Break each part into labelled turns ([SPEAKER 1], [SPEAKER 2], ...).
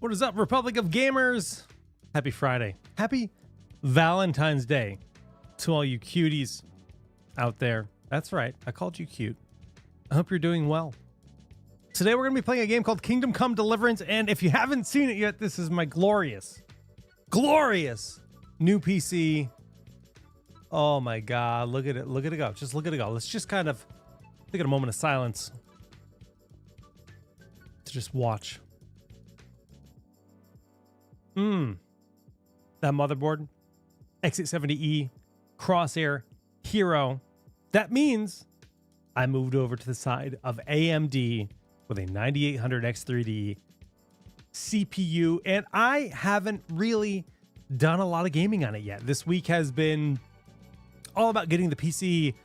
[SPEAKER 1] What is up, Republic of Gamers? Happy Friday. Happy Valentine's Day to all you cuties out there. That's right, I called you cute. I hope you're doing well. Today we're going to be playing a game called Kingdom Come Deliverance, and if you haven't seen it yet, this is my glorious new PC. Oh my god, look at it go. Just look at it go. Let's just kind of take a moment of silence to just watch. That motherboard, X870E, Crosshair, Hero. That means I moved over to the side of AMD with a 9800X3D CPU, and I haven't really done a lot of gaming on it yet. This week has been all about getting the PC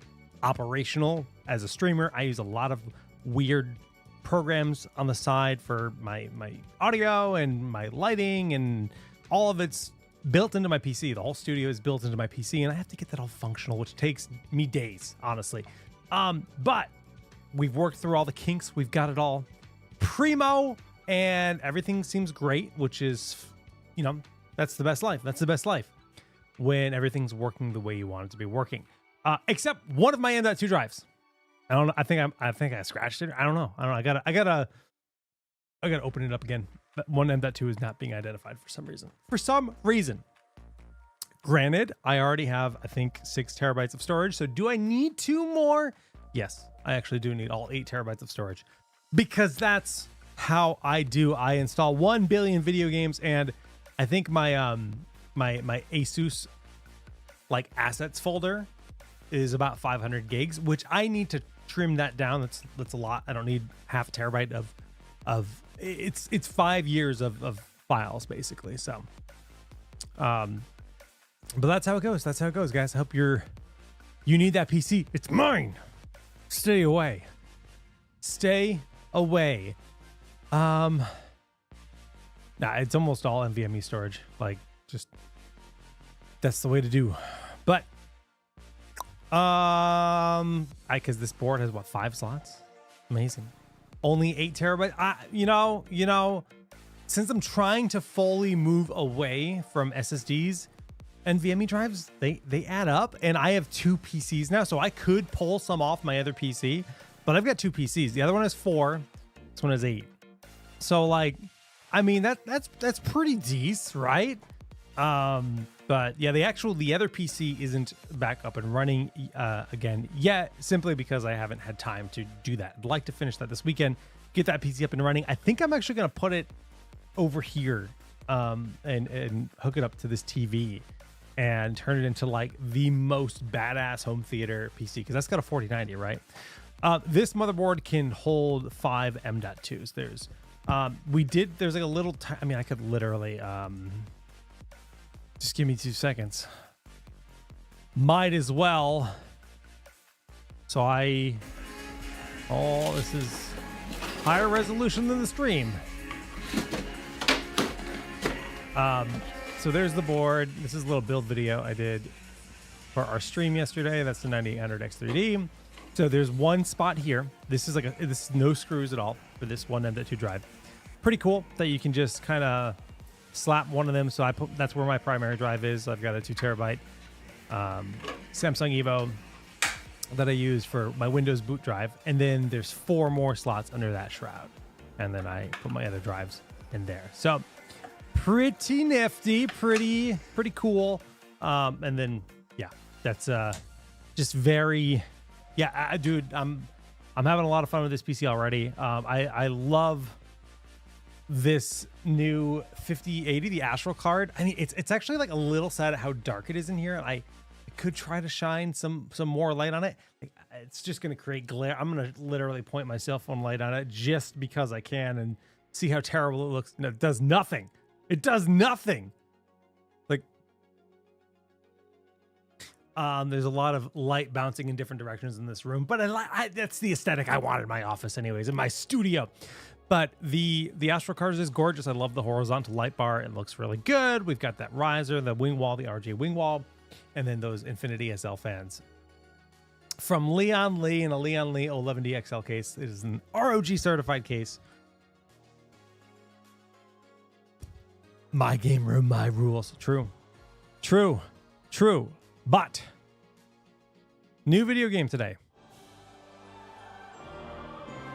[SPEAKER 1] operational as a streamer. I use a lot of weird programs on the side for my audio and my lighting, and all of it's built into my PC. The whole studio is built into my PC, and I have to get that all functional, which takes me days, honestly. But we've worked through all the kinks. We've got it all primo, and everything seems great, which is, you know, that's the best life. That's the best life when everything's working the way you want it to be working. Except one of my M.2 drives. I don't know. I think I scratched it. I don't know. I gotta open it up again. One M.2 is not being identified for some reason. Granted, I already have, I think, 6 terabytes of storage. So do I need 2 more? Yes, I actually do need all 8 terabytes of storage, because that's how I do. I install 1 billion video games, and I think my my Asus like assets folder is about 500 gigs, which I need to trim that down. That's a lot. I don't need half a terabyte of it's 5 years of files basically. So but that's how it goes. That's how it goes, guys. I hope you need that PC. It's mine. Stay away. Nah, it's almost all NVMe storage. Like, just that's the way to do. But because this board has what, 5 slots? Amazing. Only 8 terabytes. You know, since I'm trying to fully move away from SSDs, NVMe drives, they add up, and I have 2 PCs now, so I could pull some off my other PC, but I've got 2 PCs. The other one has 4. This one has 8. So, like, I mean, that's pretty decent, right? But yeah, the other PC isn't back up and running again yet, simply because I haven't had time to do that. I'd like to finish that this weekend, get that PC up and running. I think I'm actually going to put it over here and hook it up to this TV and turn it into like the most badass home theater PC, because that's got a 4090, right? This motherboard can hold 5 M.2s. There's like a little, I mean, I could literally, just give me 2 seconds. Might as well. So this is higher resolution than the stream. So there's the board. This is a little build video I did for our stream yesterday. That's the 9800X3D. So there's one spot here. This is this is no screws at all for this one M.2 drive. Pretty cool that you can just kind of slap one of them. So that's where my primary drive is. I've got a 2 terabyte Samsung Evo that I use for my Windows boot drive, and then there's 4 more slots under that shroud, and then I put my other drives in there. So pretty nifty, pretty cool. And then yeah, that's just very, yeah, dude, I'm having a lot of fun with this PC already. I love this new 5080, the Astral card. I mean, it's actually like a little sad at how dark it is in here. I could try to shine some more light on it. Like, it's just going to create glare. I'm going to literally point my cell phone light on it just because I can and see how terrible it looks. No, it does nothing. It does nothing. Like, there's a lot of light bouncing in different directions in this room, but that's the aesthetic I want in my office anyways, in my studio. But the Astral card is gorgeous. I love the horizontal light bar. It looks really good. We've got that riser, the wing wall, the RJ wing wall, and then those Infinity SL fans from Leon Lee in a Leon Lee 11D XL case. It is an ROG certified case. My game room, my rules. True. True. True. But new video game today.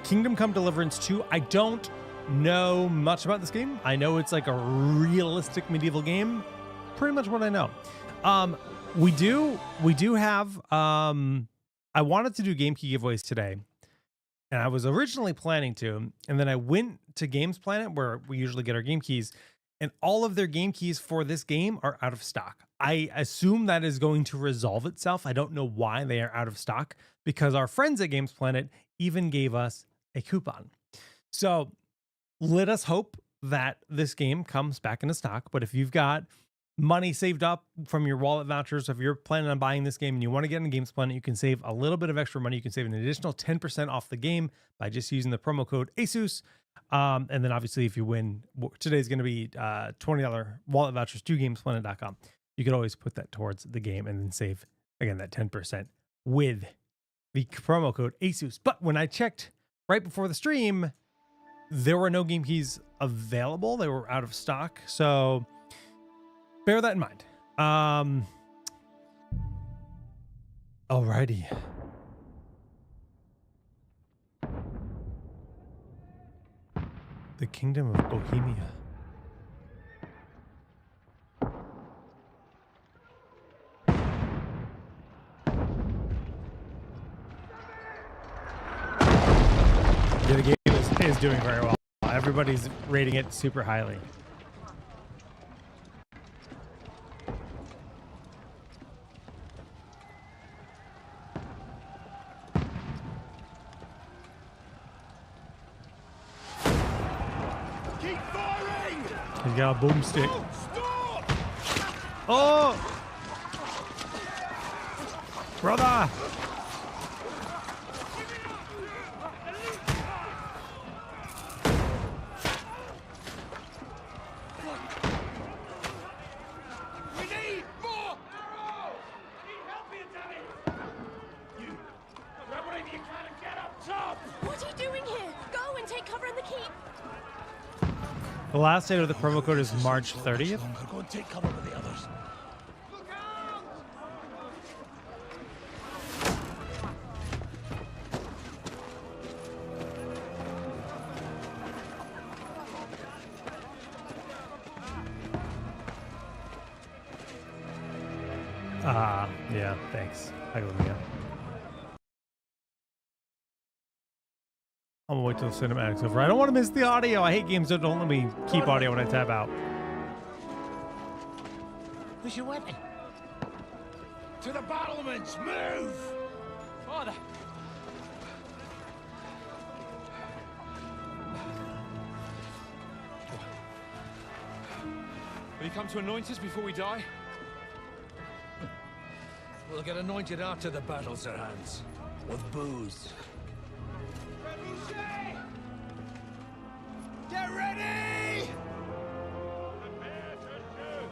[SPEAKER 1] Kingdom Come Deliverance 2. I don't know much about this game. I know it's like a realistic medieval game. Pretty much what I know. We do have I wanted to do game key giveaways today. And I was originally planning to, and then I went to Games Planet where we usually get our game keys, and all of their game keys for this game are out of stock. I assume that is going to resolve itself. I don't know why they are out of stock, because our friends at Games Planet even gave us a coupon. So let us hope that this game comes back into stock. But if you've got money saved up from your wallet vouchers, if you're planning on buying this game and you want to get in Games Planet, you can save a little bit of extra money. You can save an additional 10% off the game by just using the promo code ASUS. And then obviously if you win, today's going to be $20 wallet vouchers to gamesplanet.com. You could always put that towards the game and then save, again, that 10% with the promo code ASUS. But when I checked right before the stream, there were no game keys available. They were out of stock. So bear that in mind. Alrighty. The Kingdom of Bohemia. Yeah, the game is doing very well. Everybody's rating it super highly. He's got a boomstick. Oh! Brother!
[SPEAKER 2] We need more arrows! I need help here, Danny! You grab whatever you can and get up top!
[SPEAKER 3] What are you doing here? Go and take cover in the keep.
[SPEAKER 1] The last date of the promo code is March 30th.
[SPEAKER 2] Go and take cover with the others. Look
[SPEAKER 1] out! Yeah, thanks. I go, yeah. I'm gonna wait till the cinematic's over. I don't want to miss the audio. I hate games that don't let me keep audio when I tab out.
[SPEAKER 2] Where's your weapon? To the battlements! Move! Father!
[SPEAKER 4] Will you come to anoint us before we die?
[SPEAKER 2] We'll get anointed after the battles are hands. With booze. Get ready! Prepare to shoot!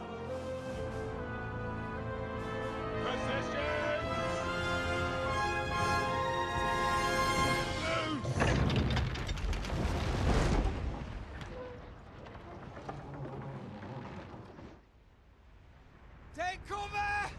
[SPEAKER 2] Positions! Loose! Take cover!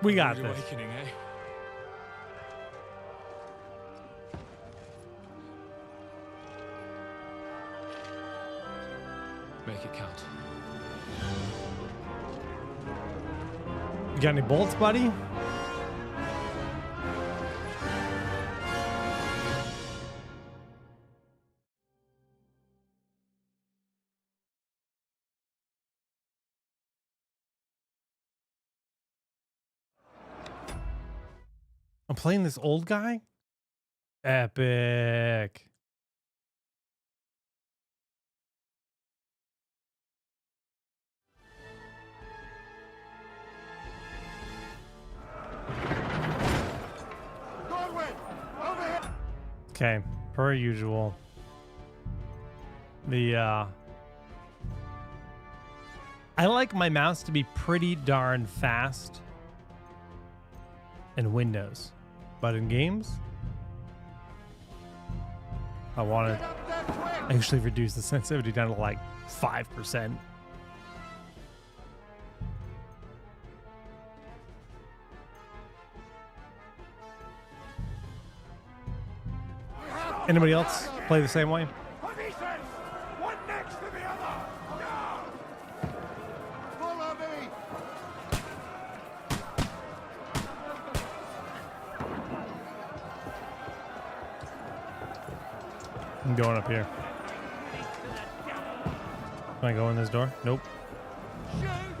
[SPEAKER 1] We got
[SPEAKER 4] Rude
[SPEAKER 1] this.
[SPEAKER 4] awakening, eh? Make it count.
[SPEAKER 1] You got any bolts, buddy? I'm playing this old guy? Epic. Okay, per usual. I like my mouse to be pretty darn fast in Windows, but in games, I want to actually reduce the sensitivity down to like 5%. Anybody else play the same way?
[SPEAKER 2] Positions! One next to the other! Now! Follow me!
[SPEAKER 1] I'm going up here. Can I go in this door? Nope.
[SPEAKER 2] Shoot him!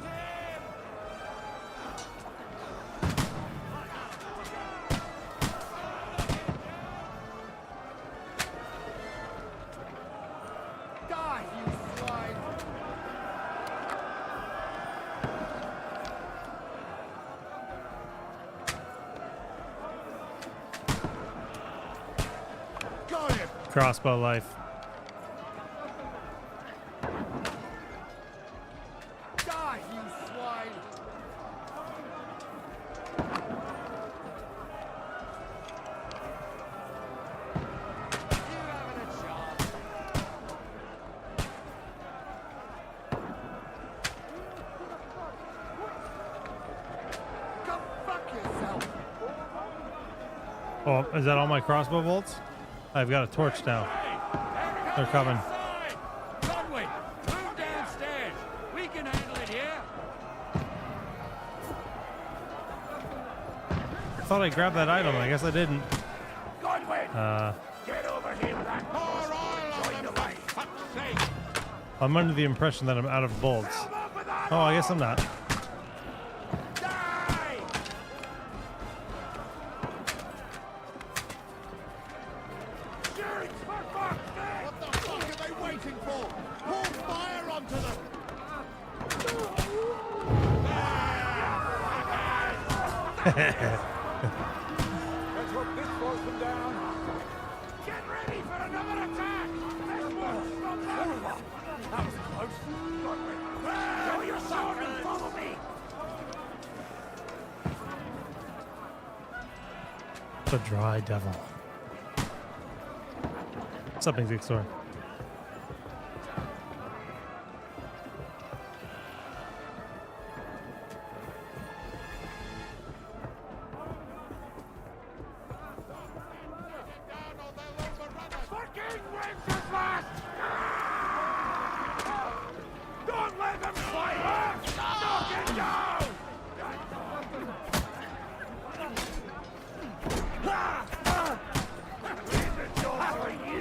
[SPEAKER 2] Die, you swine! Got him!
[SPEAKER 1] Crossbow life.
[SPEAKER 2] Die, you swine! You having a chance? Go fuck yourself!
[SPEAKER 1] Oh, is that all my crossbow bolts? I've got a torch now. They're coming.
[SPEAKER 2] Conway, move downstairs. We can handle it here.
[SPEAKER 1] I thought I grabbed that item. I guess I didn't.
[SPEAKER 2] Conway,
[SPEAKER 1] Uh,
[SPEAKER 2] get over here with that. Pour oil on the way. Fuck's sake.
[SPEAKER 1] I'm under the impression that I'm out of bolts.
[SPEAKER 2] Come up with that.
[SPEAKER 1] Oh, I guess I'm not.
[SPEAKER 2] Die! Shoot, for fuck's sake! What the fuck are they waiting for? Pour fire onto them! Let's hope this slows them down. Get ready for another attack! This one from that! That was close. Show your sword and follow me!
[SPEAKER 1] The dry devil. What's up, Big Store?
[SPEAKER 2] Fucking Wenceslas! Don't let them fight her! Knock it down!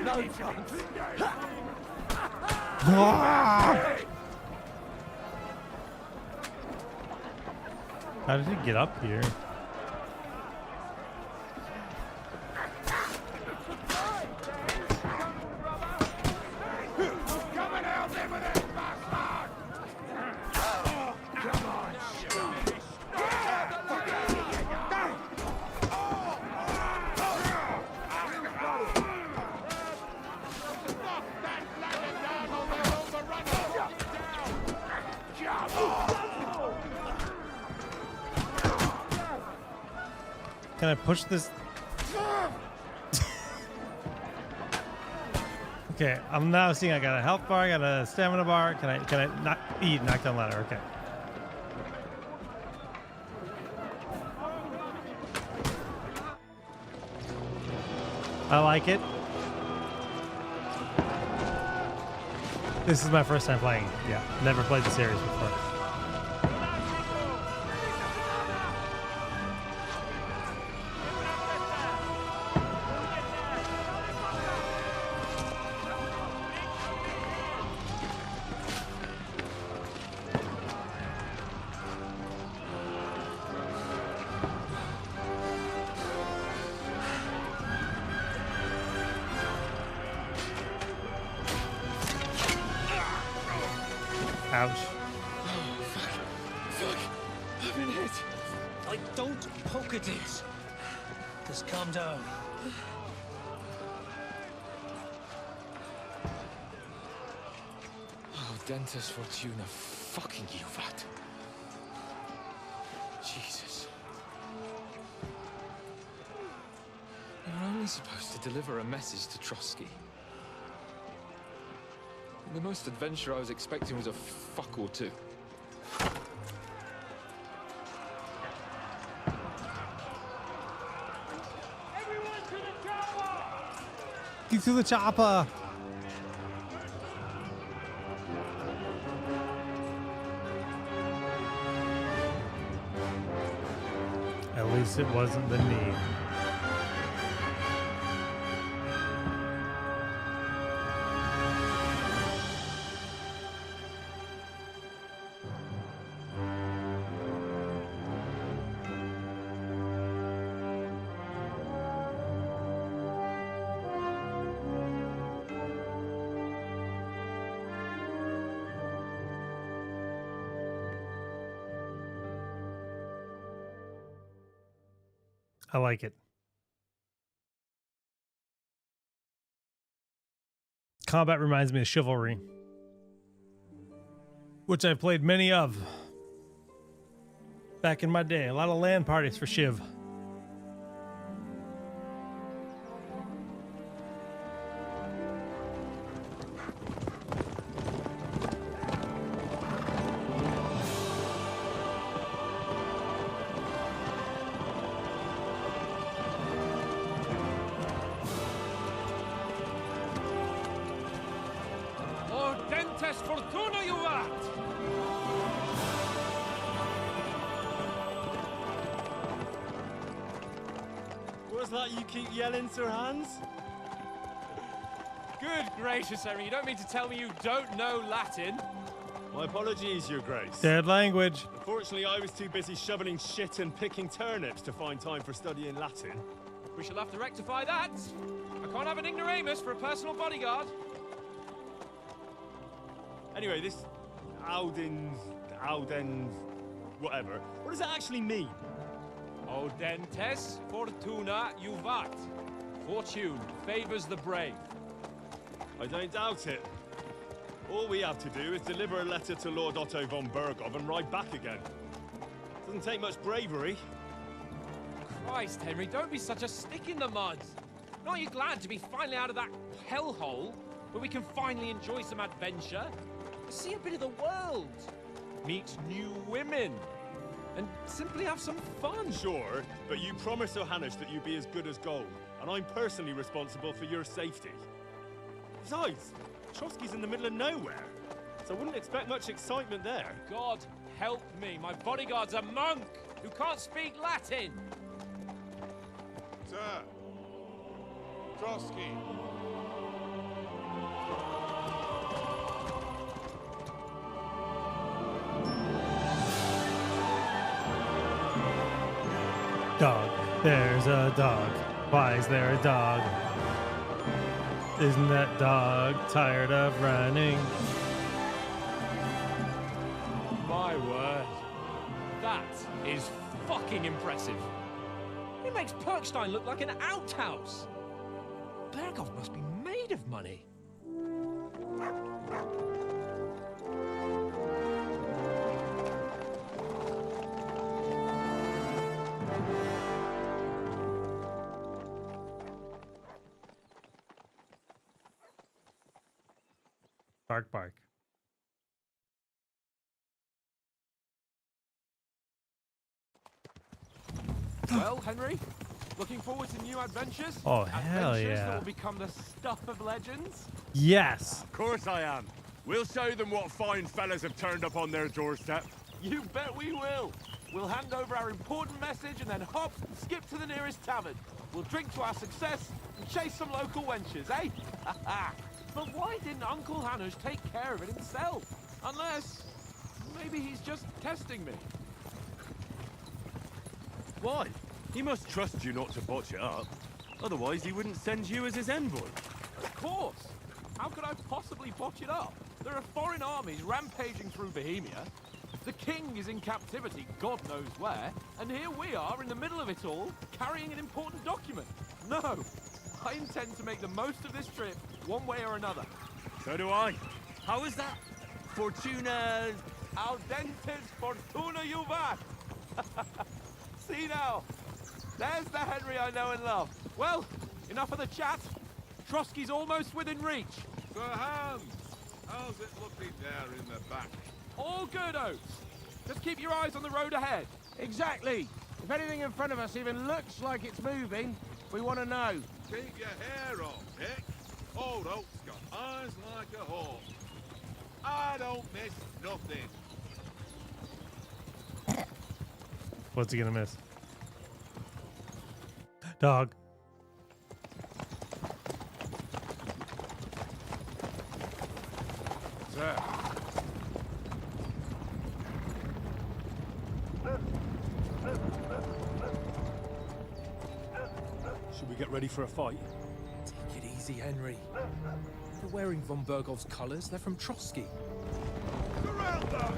[SPEAKER 2] No chance.
[SPEAKER 1] How did he get up here?
[SPEAKER 2] Come and help me with this bastard! Come on, shoot!
[SPEAKER 1] Can I push this? Okay, I'm now seeing I got a health bar, I got a stamina bar. Can I not eat knock down ladder? Okay. I like it. This is my first time playing. Yeah, never played the series before. Ouch.
[SPEAKER 5] Fuck! I've been hit. Like, don't poke at it. Just calm down.
[SPEAKER 4] dentes fortuna fucking juvat. Jesus. You're only supposed to deliver a message to Trosky. The most adventure I was expecting was a fuck or two.
[SPEAKER 2] Everyone to the chopper!
[SPEAKER 1] Get to the chopper. At least it wasn't the knee. I like it. Combat reminds me of Chivalry, which I've played many of back in my day. A lot of LAN parties for Shiv.
[SPEAKER 2] Dentes fortuna juvat!
[SPEAKER 5] What's that you keep yelling, Sir Hans?
[SPEAKER 4] Good gracious, Henry, you don't mean to tell me you don't know Latin?
[SPEAKER 5] My apologies, Your Grace.
[SPEAKER 1] Dead language.
[SPEAKER 5] Unfortunately, I was too busy shoveling shit and picking turnips to find time for studying Latin.
[SPEAKER 4] We shall have to rectify that. I can't have an ignoramus for a personal bodyguard.
[SPEAKER 5] Anyway, this Audens, whatever. What does it actually mean?
[SPEAKER 4] O dentes fortuna juvat. Fortune favors the brave.
[SPEAKER 5] I don't doubt it. All we have to do is deliver a letter to Lord Otto von Bergov and ride back again. Doesn't take much bravery.
[SPEAKER 4] Christ, Henry, don't be such a stick in the mud. Aren't you glad to be finally out of that hellhole where we can finally enjoy some adventure? See a bit of the world, meet new women, and simply have some fun.
[SPEAKER 5] Sure, but you promised Johannes that you'd be as good as gold, and I'm personally responsible for your safety. Besides, Trosky's in the middle of nowhere, so I wouldn't expect much excitement there.
[SPEAKER 4] God help me, my bodyguard's a monk who can't speak Latin.
[SPEAKER 2] Sir! Trosky!
[SPEAKER 1] Dog. There's a dog. Why is there a dog? Isn't that dog tired of running?
[SPEAKER 4] My word. That is fucking impressive. It makes Perkstein look like an outhouse. Bergov must be made of money.
[SPEAKER 1] Bark, bark.
[SPEAKER 6] Well, Henry, looking forward to new adventures?
[SPEAKER 1] Oh, hell
[SPEAKER 6] Adventures
[SPEAKER 1] yeah.
[SPEAKER 6] that will become the stuff of legends?
[SPEAKER 1] Yes.
[SPEAKER 2] Of course I am. We'll show them what fine fellas have turned up on their doorstep.
[SPEAKER 6] You bet we will. We'll hand over our important message and then hop and skip to the nearest tavern. We'll drink to our success and chase some local wenches, eh? But why didn't Uncle Hanush take care of it himself? Unless, maybe he's just testing me.
[SPEAKER 5] Why? He must trust you not to botch it up. Otherwise, he wouldn't send you as his envoy.
[SPEAKER 6] Of course. How could I possibly botch it up? There are foreign armies rampaging through Bohemia. The king is in captivity, God knows where. And here we are in the middle of it all, carrying an important document. No, I intend to make the most of this trip, one way or another.
[SPEAKER 5] So do I. How is that?
[SPEAKER 6] Fortuna's al dentes fortuna juvat. See now, there's the Henry I know and love.
[SPEAKER 4] Well, enough of the chat. Trosky's almost within reach.
[SPEAKER 2] Sir Hans, how's it looking there in the back?
[SPEAKER 4] All good, Oates. Just keep your eyes on the road ahead.
[SPEAKER 7] Exactly. If anything in front of us even looks like it's moving, we want to know.
[SPEAKER 2] Keep your hair on, Dick. Old Oak's got eyes like a hawk. I don't miss nothing.
[SPEAKER 1] What's he gonna miss? Dog.
[SPEAKER 2] Sir.
[SPEAKER 5] Should we get ready for a fight?
[SPEAKER 4] Take it easy, Henry. They're wearing von Bergov's colours. They're from Trosky.
[SPEAKER 2] Surround them!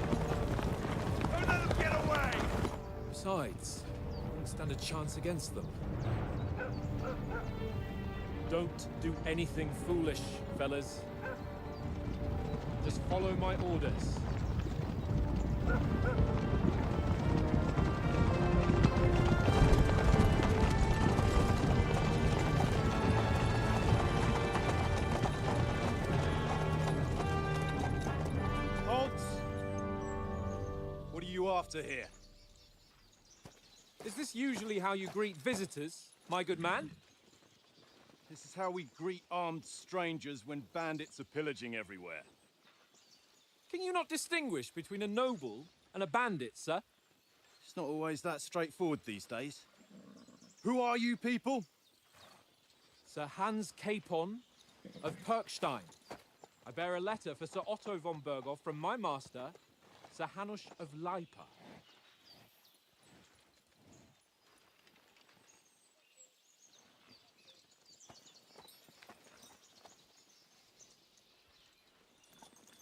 [SPEAKER 2] Don't let them get away!
[SPEAKER 4] Besides, I wouldn't stand a chance against them. Don't do anything foolish, fellas. Just follow my orders.
[SPEAKER 5] Halt! What are you after here?
[SPEAKER 4] Is this usually how you greet visitors, my good man?
[SPEAKER 5] This is how we greet armed strangers when bandits are pillaging everywhere.
[SPEAKER 4] Can you not distinguish between a noble and a bandit, sir?
[SPEAKER 5] It's not always that straightforward these days. Who are you people?
[SPEAKER 4] Sir Hans Capon of Perkstein. I bear a letter for Sir Otto von Berghoff from my master, Sir Hanush of Lipa.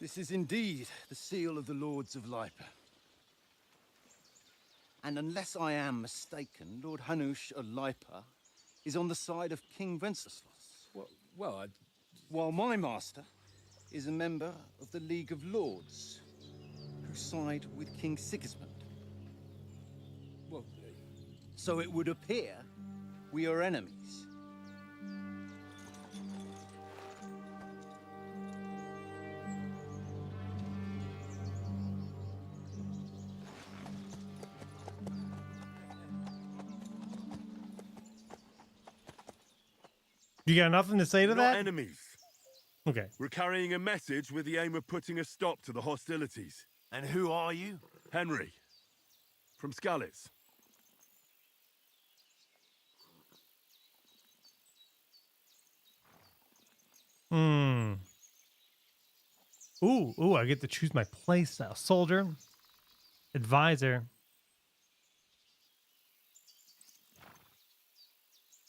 [SPEAKER 5] This is indeed the seal of the Lords of Lipa. And unless I am mistaken, Lord Hanush of Lipa is on the side of King Wenceslas.
[SPEAKER 4] Well,
[SPEAKER 5] While my master is a member of the League of Lords, who side with King Sigismund.
[SPEAKER 4] well,
[SPEAKER 5] So it would appear we are enemies.
[SPEAKER 1] You got nothing to say to
[SPEAKER 2] Not
[SPEAKER 1] that?
[SPEAKER 2] enemies.
[SPEAKER 1] Okay.
[SPEAKER 2] We're carrying a message with the aim of putting a stop to the hostilities.
[SPEAKER 8] And who are you?
[SPEAKER 2] Henry. From Skalitz.
[SPEAKER 1] Hmm. Ooh, I get to choose my playstyle. Soldier, advisor.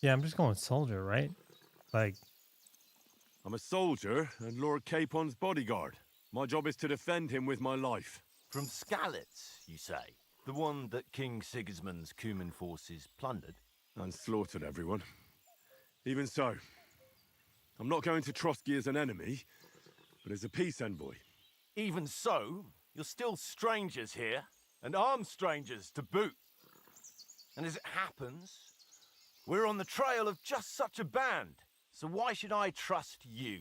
[SPEAKER 1] Yeah, I'm just going soldier, right? Like,
[SPEAKER 2] I'm a soldier and Lord Capon's bodyguard. My job is to defend him with my life.
[SPEAKER 8] From Skalitz, you say? The one that King Sigismund's Cuman forces plundered?
[SPEAKER 2] And slaughtered everyone. Even so, I'm not going to Trosky as an enemy, but as a peace envoy.
[SPEAKER 8] Even so, you're still strangers here, and armed strangers to boot. And as it happens, we're on the trail of just such a band, so why should I trust you?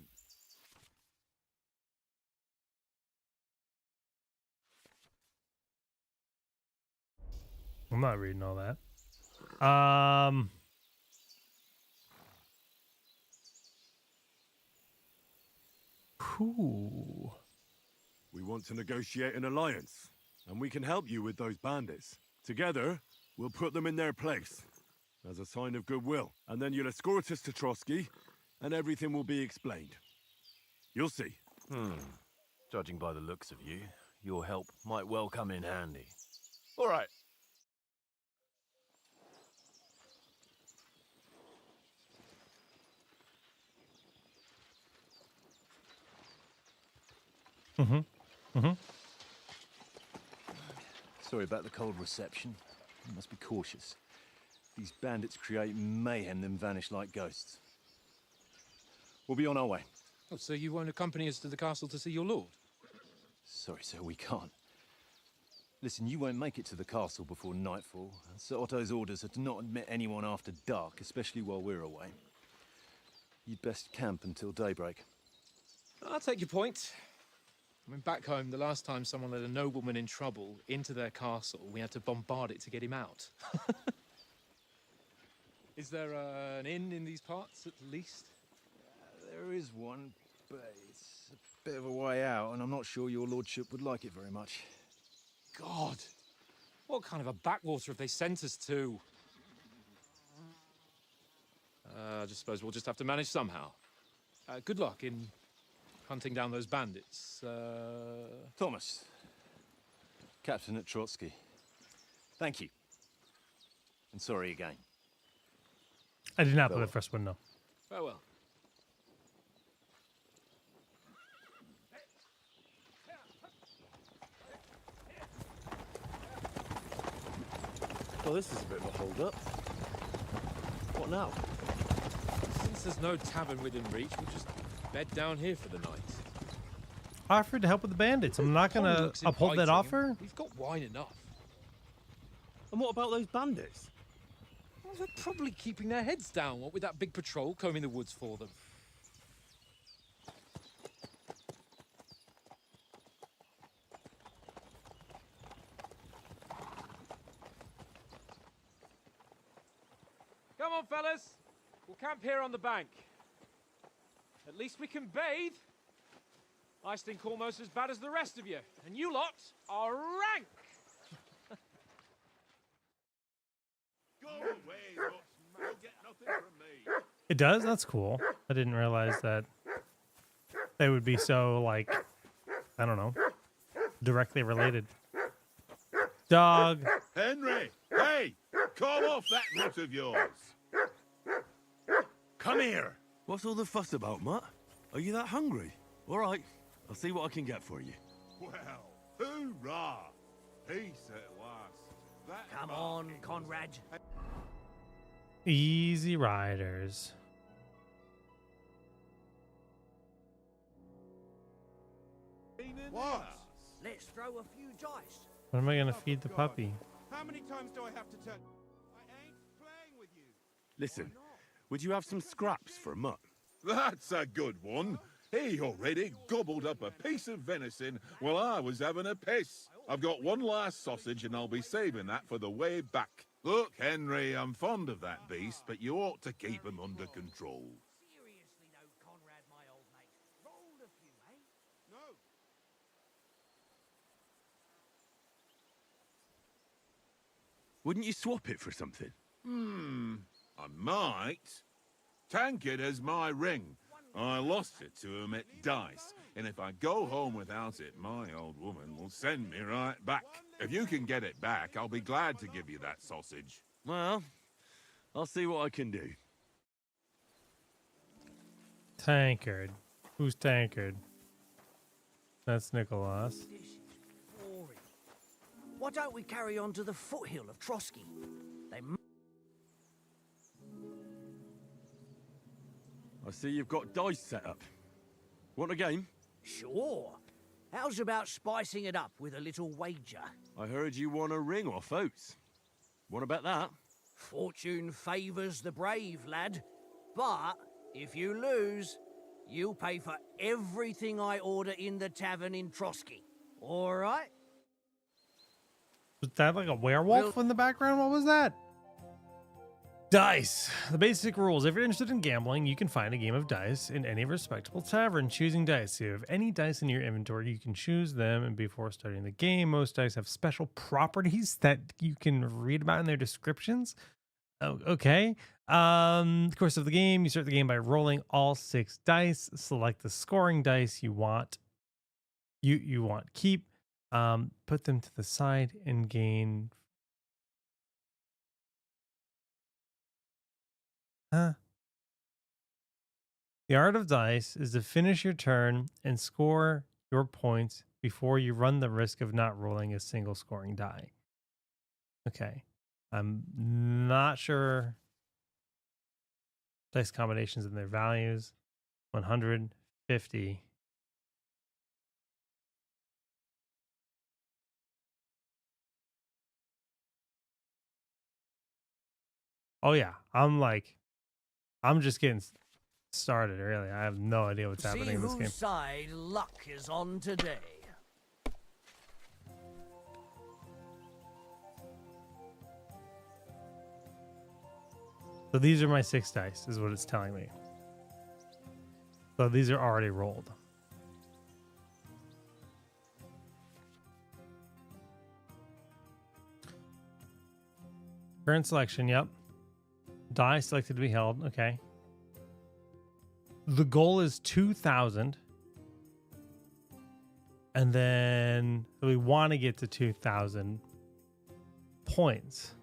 [SPEAKER 1] I'm not reading all that. Cool.
[SPEAKER 2] We want to negotiate an alliance, and we can help you with those bandits. Together, we'll put them in their place, as a sign of goodwill. And then you'll escort us to Trosky, and everything will be explained. You'll see.
[SPEAKER 8] Judging by the looks of you, your help might well come in handy. All right.
[SPEAKER 9] Sorry about the cold reception. You must be cautious. These bandits create mayhem, then vanish like ghosts. We'll be on our way.
[SPEAKER 4] Oh, so you won't accompany us to the castle to see your lord?
[SPEAKER 9] Sorry, sir, we can't. Listen, you won't make it to the castle before nightfall. Sir Otto's orders are to not admit anyone after dark, especially while we're away. You'd best camp until daybreak.
[SPEAKER 4] I'll take your point. I mean, back home, the last time someone let a nobleman in trouble into their castle, we had to bombard it to get him out. Is there an inn in these parts, at least?
[SPEAKER 9] There is one, but it's a bit of a way out, and I'm not sure your lordship would like it very much.
[SPEAKER 4] God! What kind of a backwater have they sent us to? I just suppose we'll just have to manage somehow. Good luck in hunting down those bandits.
[SPEAKER 9] Thomas, captain at Trosky. Thank you. And sorry again.
[SPEAKER 1] I did not play the first one, no.
[SPEAKER 4] Farewell.
[SPEAKER 5] Well, this is a bit of a hold-up. What now?
[SPEAKER 4] Since there's no tavern within reach, we'll just bed down here for the night.
[SPEAKER 1] I offered to help with the bandits. I'm not gonna
[SPEAKER 4] Looks
[SPEAKER 1] uphold that
[SPEAKER 4] inviting.
[SPEAKER 1] offer.
[SPEAKER 4] We've got wine enough.
[SPEAKER 5] And what about those bandits?
[SPEAKER 4] Well, they're probably keeping their heads down, what with that big patrol combing the woods for them. Come on, fellas. We'll camp here on the bank. At least we can bathe. I stink almost as bad as the rest of you. And you lot are rank.
[SPEAKER 2] Go away, Dutchman. You'll get nothing from me.
[SPEAKER 1] It does? That's cool. I didn't realize that they would be so, like, I don't know, directly related. Dog.
[SPEAKER 2] Henry! Hey! Call off that nut of yours!
[SPEAKER 8] Come here! What's all the fuss about, Mutt? Are you that hungry? All right, I'll see what I can get for you.
[SPEAKER 2] Well, hoorah! Peace at last. That
[SPEAKER 10] Come on, Conrad.
[SPEAKER 1] Easy Riders.
[SPEAKER 2] What?
[SPEAKER 10] Let's throw a few dice.
[SPEAKER 1] What am I gonna feed the puppy?
[SPEAKER 7] How many times do I have to turn? I ain't playing with you.
[SPEAKER 8] Listen, would you have some scraps for Mutt?
[SPEAKER 2] That's a good one. He already gobbled up a piece of venison while I was having a piss. I've got one last sausage and I'll be saving that for the way back. Look, Henry, I'm fond of that beast, but you ought to keep him under control.
[SPEAKER 10] Seriously though, Conrad, my old mate. Roll a few, eh?
[SPEAKER 7] No.
[SPEAKER 8] Wouldn't you swap it for something?
[SPEAKER 2] I might. Tankard has my ring. I lost it to him at dice, and if I go home without it, my old woman will send me right back. If you can get it back, I'll be glad to give you that sausage.
[SPEAKER 8] Well, I'll see what I can do.
[SPEAKER 1] Tankard. Who's Tankard? That's Nicholas.
[SPEAKER 10] This is boring. Why don't we carry on to the foothill of Trosky? They
[SPEAKER 8] I see you've got dice set up. Want a game?
[SPEAKER 10] Sure. How's about spicing it up with a little wager?
[SPEAKER 8] I heard you won a ring off Oates. Want to bet that?
[SPEAKER 10] Fortune favours the brave, lad. But if you lose, you'll pay for everything I order in the tavern in Trosky. All right?
[SPEAKER 1] Was that like a werewolf in the background? What was that? Dice. The basic rules. If you're interested in gambling, you can find a game of dice in any respectable tavern. Choosing dice. If you have any dice in your inventory, you can choose them. And before starting the game, most dice have special properties that you can read about in their descriptions. Oh, okay. Course of the game. You start the game by rolling all 6 dice. Select the scoring dice you want. You want keep. Put them to the side and gain. The art of dice is to finish your turn and score your points before you run the risk of not rolling a single scoring die. Okay. I'm not sure dice combinations and their values. 150. Oh yeah, I'm just getting started. Really, I have no idea what's happening in this game.
[SPEAKER 10] See whose side luck is on today.
[SPEAKER 1] So these are my 6 dice, is what it's telling me. So these are already rolled. Current selection, yep. Die selected to be held, okay. The goal is 2,000. And then we want to get to 2,000 points.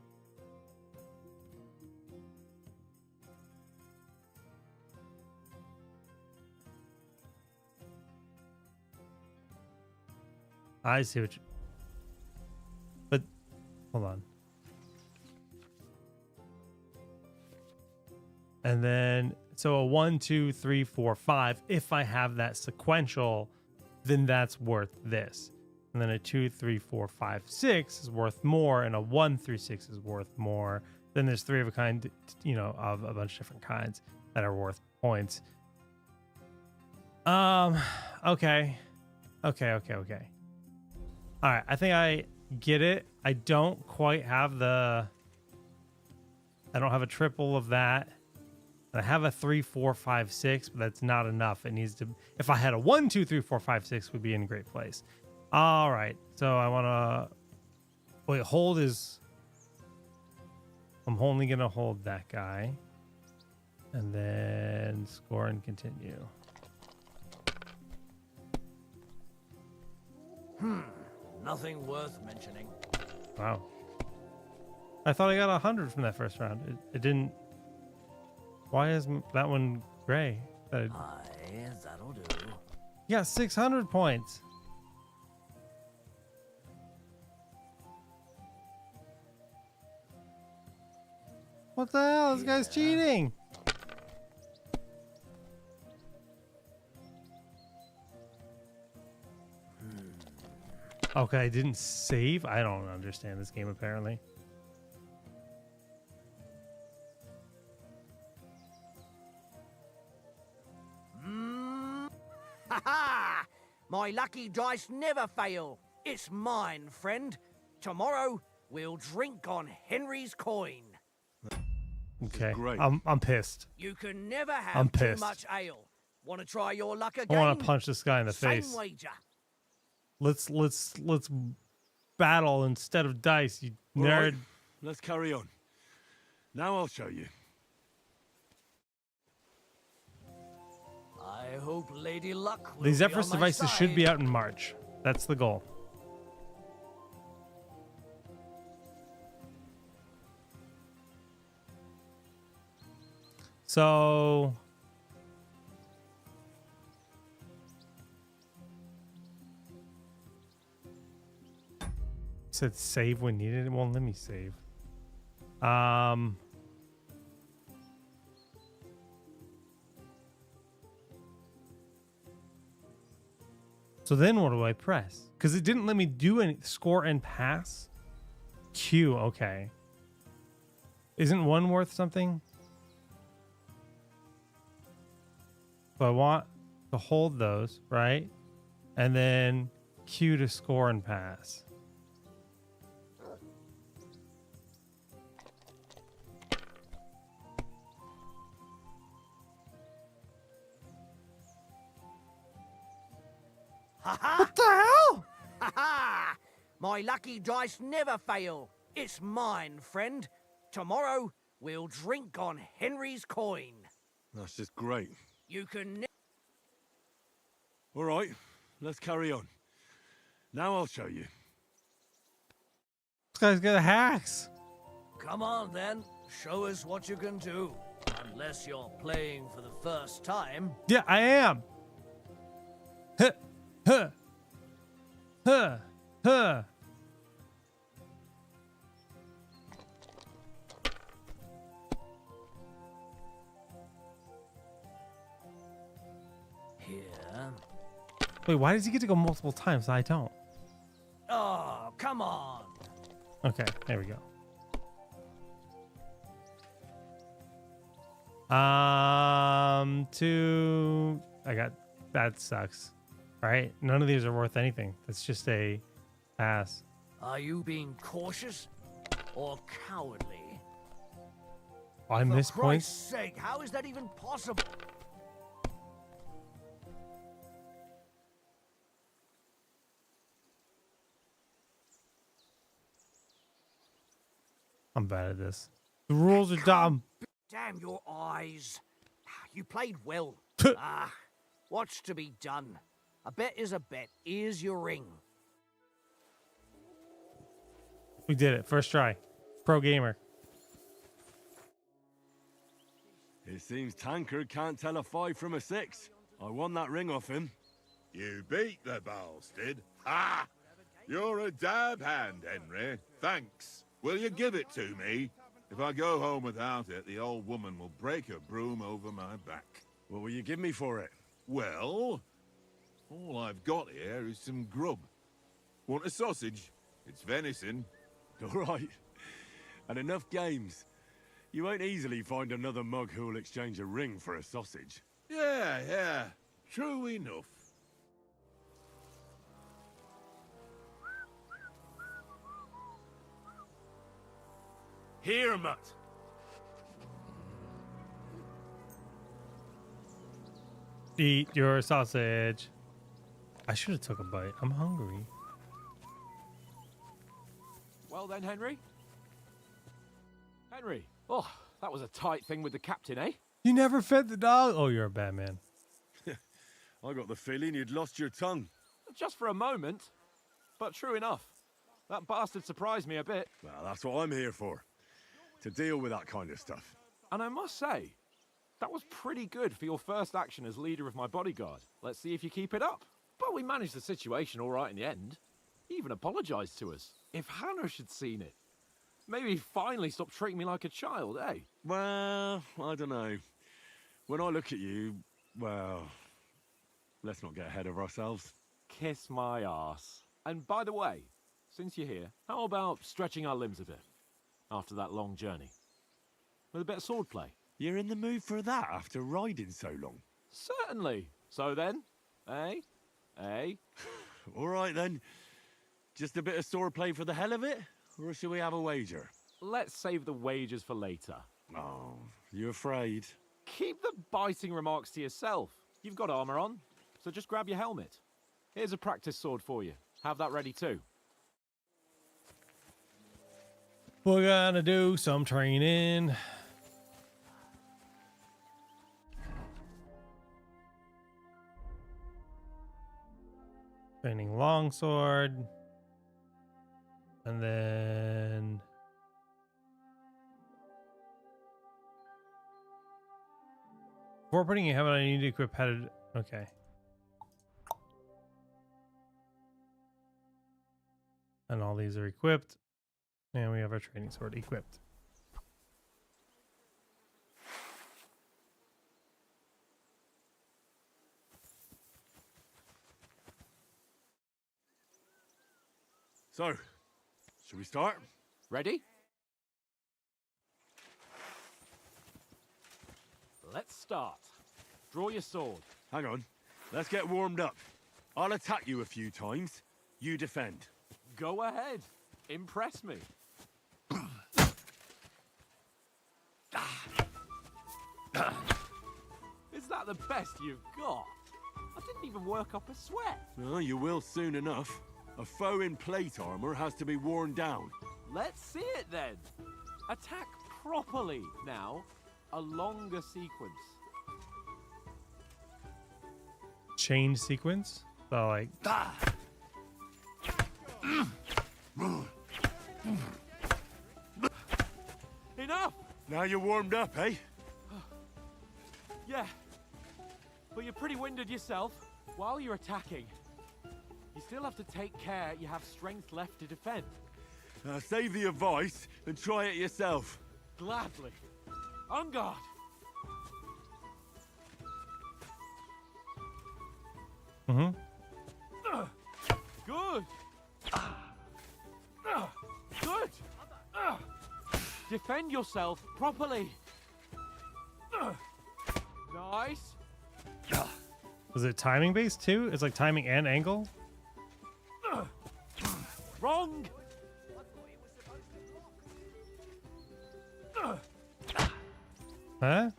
[SPEAKER 1] I see what you... But, hold on. And then, so a 1, 2, 3, 4, 5. If I have that sequential, then that's worth this. And then a 2, 3, 4, 5, 6 is worth more, and a 1 through 6 is worth more. Then there's 3 of a kind, you know, of a bunch of different kinds that are worth points. Okay. All right, I think I get it. I don't quite have I don't have a triple of that. I have a 3, 4, 5, 6, but that's not enough. It needs to, if I had a 1, 2, 3, 4, 5, 6, would be in a great place. All right, so I want to, wait, hold is, I'm only going to hold that guy. And then score and continue.
[SPEAKER 10] Nothing worth mentioning.
[SPEAKER 1] Wow. I thought I got 100 from that first round. It didn't. Why is that one gray?
[SPEAKER 10] Aye, that'll do.
[SPEAKER 1] You got 600 points. What the hell? This guy's cheating. Okay, I didn't save. I don't understand this game apparently.
[SPEAKER 10] Ha ha! My lucky dice never fail. It's mine, friend. Tomorrow we'll drink on Henry's coin.
[SPEAKER 1] Okay,
[SPEAKER 9] great.
[SPEAKER 1] I'm pissed.
[SPEAKER 10] You can never
[SPEAKER 1] I'm
[SPEAKER 10] have too
[SPEAKER 1] pissed.
[SPEAKER 10] much ale. Want to try your luck
[SPEAKER 1] I
[SPEAKER 10] again?
[SPEAKER 1] want to punch this guy in the
[SPEAKER 10] Same
[SPEAKER 1] face.
[SPEAKER 10] wager.
[SPEAKER 1] Let's battle instead of dice, you
[SPEAKER 9] All
[SPEAKER 1] nerd.
[SPEAKER 9] right, let's carry on. Now I'll show you.
[SPEAKER 10] I hope Lady Luck will
[SPEAKER 1] These
[SPEAKER 10] be
[SPEAKER 1] Zephyrus
[SPEAKER 10] on my
[SPEAKER 1] devices should
[SPEAKER 10] side.
[SPEAKER 1] be out in March. That's the goal. So said save when needed. It won't let me save. So then what do I press? Because it didn't let me do any score and pass. Q, okay. Isn't one worth something? So I want to hold those, right? And then Q to score and pass. What the hell?
[SPEAKER 10] Ha ha! My lucky dice never fail. It's mine, friend. Tomorrow we'll drink on Henry's coin.
[SPEAKER 9] That's just great.
[SPEAKER 10] You can.
[SPEAKER 9] All right, let's carry on. Now I'll show you.
[SPEAKER 1] This guy's got hacks.
[SPEAKER 10] Come on then. Show us what you can do. Unless you're playing for the first time.
[SPEAKER 1] Yeah, I am. Huh, huh, huh, huh.
[SPEAKER 10] Here.
[SPEAKER 1] Wait, why does he get to go multiple times? I don't.
[SPEAKER 10] Oh, come on.
[SPEAKER 1] Okay, there we go. That sucks. All right, none of these are worth anything. That's just a pass.
[SPEAKER 10] Are you being cautious or cowardly?
[SPEAKER 1] I missed
[SPEAKER 10] For
[SPEAKER 1] points.
[SPEAKER 10] Christ's sake, how is that even possible?
[SPEAKER 1] I'm bad at this. The rules are dumb.
[SPEAKER 10] Damn your eyes. You played well. What's to be done? A bet is a bet. Here's your ring.
[SPEAKER 1] We did it. First try. Pro gamer.
[SPEAKER 11] It seems Tankard can't tell a 5 from a 6. I won that ring off him.
[SPEAKER 2] You beat the bastard. Ha! You're a dab hand, Henry. Thanks. Will you give it to me? If I go home without it, the old woman will break her broom over my back.
[SPEAKER 11] What will you give me for it?
[SPEAKER 2] Well, all I've got here is some grub. Want a sausage? It's venison.
[SPEAKER 11] All right. And enough games. You won't easily find another mug who'll exchange a ring for a sausage.
[SPEAKER 2] Yeah. True enough.
[SPEAKER 8] Here, mutt.
[SPEAKER 1] Eat your sausage. I should have took a bite. I'm hungry.
[SPEAKER 4] Well then, Henry. Henry. Oh, that was a tight thing with the captain, eh?
[SPEAKER 1] You never fed the dog? Oh, you're a bad man.
[SPEAKER 11] I got the feeling you'd lost your tongue.
[SPEAKER 4] Just for a moment. But true enough. That bastard surprised me a bit.
[SPEAKER 11] Well, that's what I'm here for. To deal with that kind of stuff.
[SPEAKER 4] And I must say, that was pretty good for your first action as leader of my bodyguard. Let's see if you keep it up. But we managed the situation all right in the end. He even apologized to us. If Hanosh had seen it, maybe he'd finally stop treating me like a child, eh?
[SPEAKER 11] Well, I don't know. When I look at you, well, let's not get ahead of ourselves.
[SPEAKER 4] Kiss my arse. And by the way, since you're here, how about stretching our limbs a bit after that long journey? With a bit of swordplay.
[SPEAKER 11] You're in the mood for that after riding so long?
[SPEAKER 4] Certainly. So then, eh?
[SPEAKER 11] All right then. Just a bit of swordplay for the hell of it? Or should we have a wager?
[SPEAKER 4] Let's save the wagers for later.
[SPEAKER 11] Oh, you afraid?
[SPEAKER 4] Keep the biting remarks to yourself. You've got armor on, so just grab your helmet. Here's a practice sword for you. Have that ready too.
[SPEAKER 1] We're gonna do some training. Training longsword. And then before putting a helmet, I need to equip headed. Okay. And all these are equipped. And we have our training sword equipped.
[SPEAKER 11] So, should we start?
[SPEAKER 4] Ready? Let's start. Draw your sword.
[SPEAKER 11] Hang on. Let's get warmed up. I'll attack you a few times. You defend.
[SPEAKER 4] Go ahead. Impress me. Is that the best you've got? I didn't even work up a sweat.
[SPEAKER 11] Well, you will soon enough. A foe in plate armor has to be worn down.
[SPEAKER 4] Let's see it then. Attack properly now. A longer sequence.
[SPEAKER 1] Change sequence. So like
[SPEAKER 4] Enough!
[SPEAKER 11] Now you're warmed up, eh?
[SPEAKER 4] Yeah. But you're pretty winded yourself. While you're attacking, you still have to take care you have strength left to defend.
[SPEAKER 11] Save the advice and try it yourself.
[SPEAKER 4] Gladly. On guard.
[SPEAKER 1] Mm-hmm.
[SPEAKER 4] Good. Good. Defend yourself properly.
[SPEAKER 6] Nice.
[SPEAKER 1] Is it timing based too? It's like timing and angle?
[SPEAKER 6] Wrong.
[SPEAKER 1] Huh?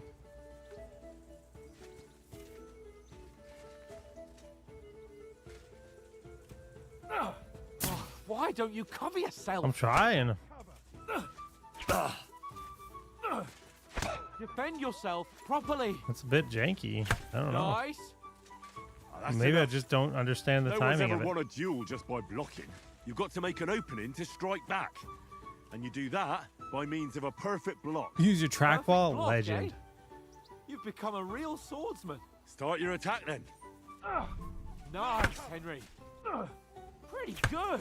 [SPEAKER 6] Why don't you cover yourself?
[SPEAKER 1] I'm trying.
[SPEAKER 6] Defend yourself properly.
[SPEAKER 1] It's a bit janky. I don't know.
[SPEAKER 6] Nice.
[SPEAKER 1] Maybe I just don't understand the
[SPEAKER 11] No one's
[SPEAKER 1] timing
[SPEAKER 11] ever
[SPEAKER 1] of
[SPEAKER 11] won
[SPEAKER 1] it.
[SPEAKER 11] a duel just by blocking. You've got to make an opening to strike back. And you do that by means of a perfect block.
[SPEAKER 1] Use your
[SPEAKER 6] Perfect
[SPEAKER 1] trackball,
[SPEAKER 6] block,
[SPEAKER 1] legend.
[SPEAKER 6] eh? You've become a real swordsman.
[SPEAKER 11] Start your attack then.
[SPEAKER 6] Nice, Henry. Pretty good.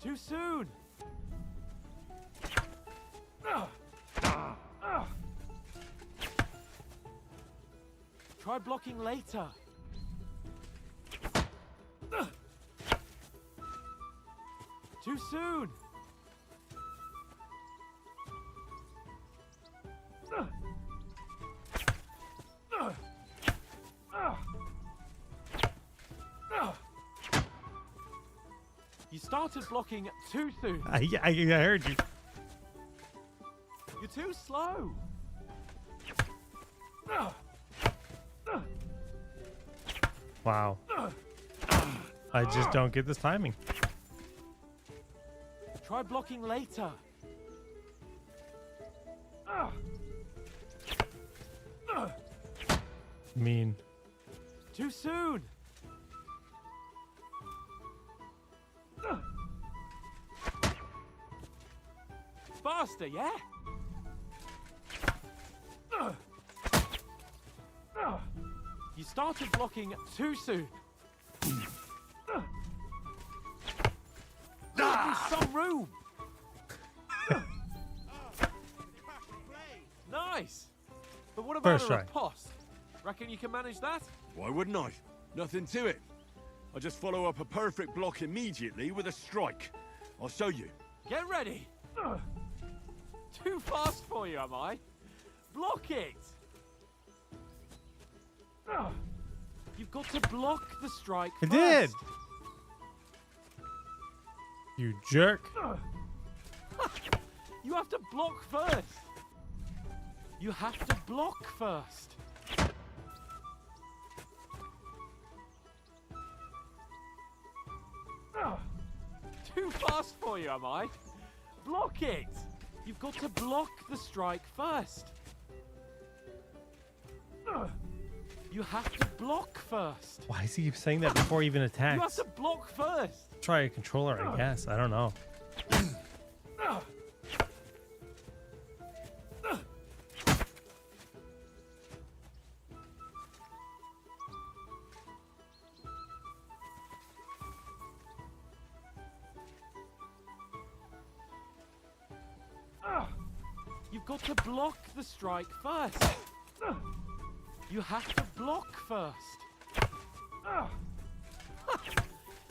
[SPEAKER 6] Too soon. Try blocking later. Too soon. You started blocking too soon.
[SPEAKER 1] I heard you.
[SPEAKER 6] You're too slow.
[SPEAKER 1] Wow. I just don't get this timing.
[SPEAKER 6] Try blocking later.
[SPEAKER 1] Mean.
[SPEAKER 6] Too soon. Faster, yeah? You started blocking too soon. Give me some room. Nice. But what about
[SPEAKER 1] First
[SPEAKER 6] a
[SPEAKER 1] try.
[SPEAKER 6] riposte? Reckon you can manage that?
[SPEAKER 11] Why wouldn't I? Nothing to it. I just follow up a perfect block immediately with a strike. I'll show you.
[SPEAKER 6] Get ready. Too fast for you, am I? Block it. You've got to block the strike
[SPEAKER 1] I
[SPEAKER 6] first.
[SPEAKER 1] did. You jerk.
[SPEAKER 6] You have to block first. You have to block first. Too fast for you, am I? Block it. You've got to block the strike first. You have to block first.
[SPEAKER 1] Why does he keep saying that before he even
[SPEAKER 6] You have
[SPEAKER 1] attacks?
[SPEAKER 6] to block first.
[SPEAKER 1] Try a controller, I guess. I don't know.
[SPEAKER 6] You've got to block the strike first. You have to block first.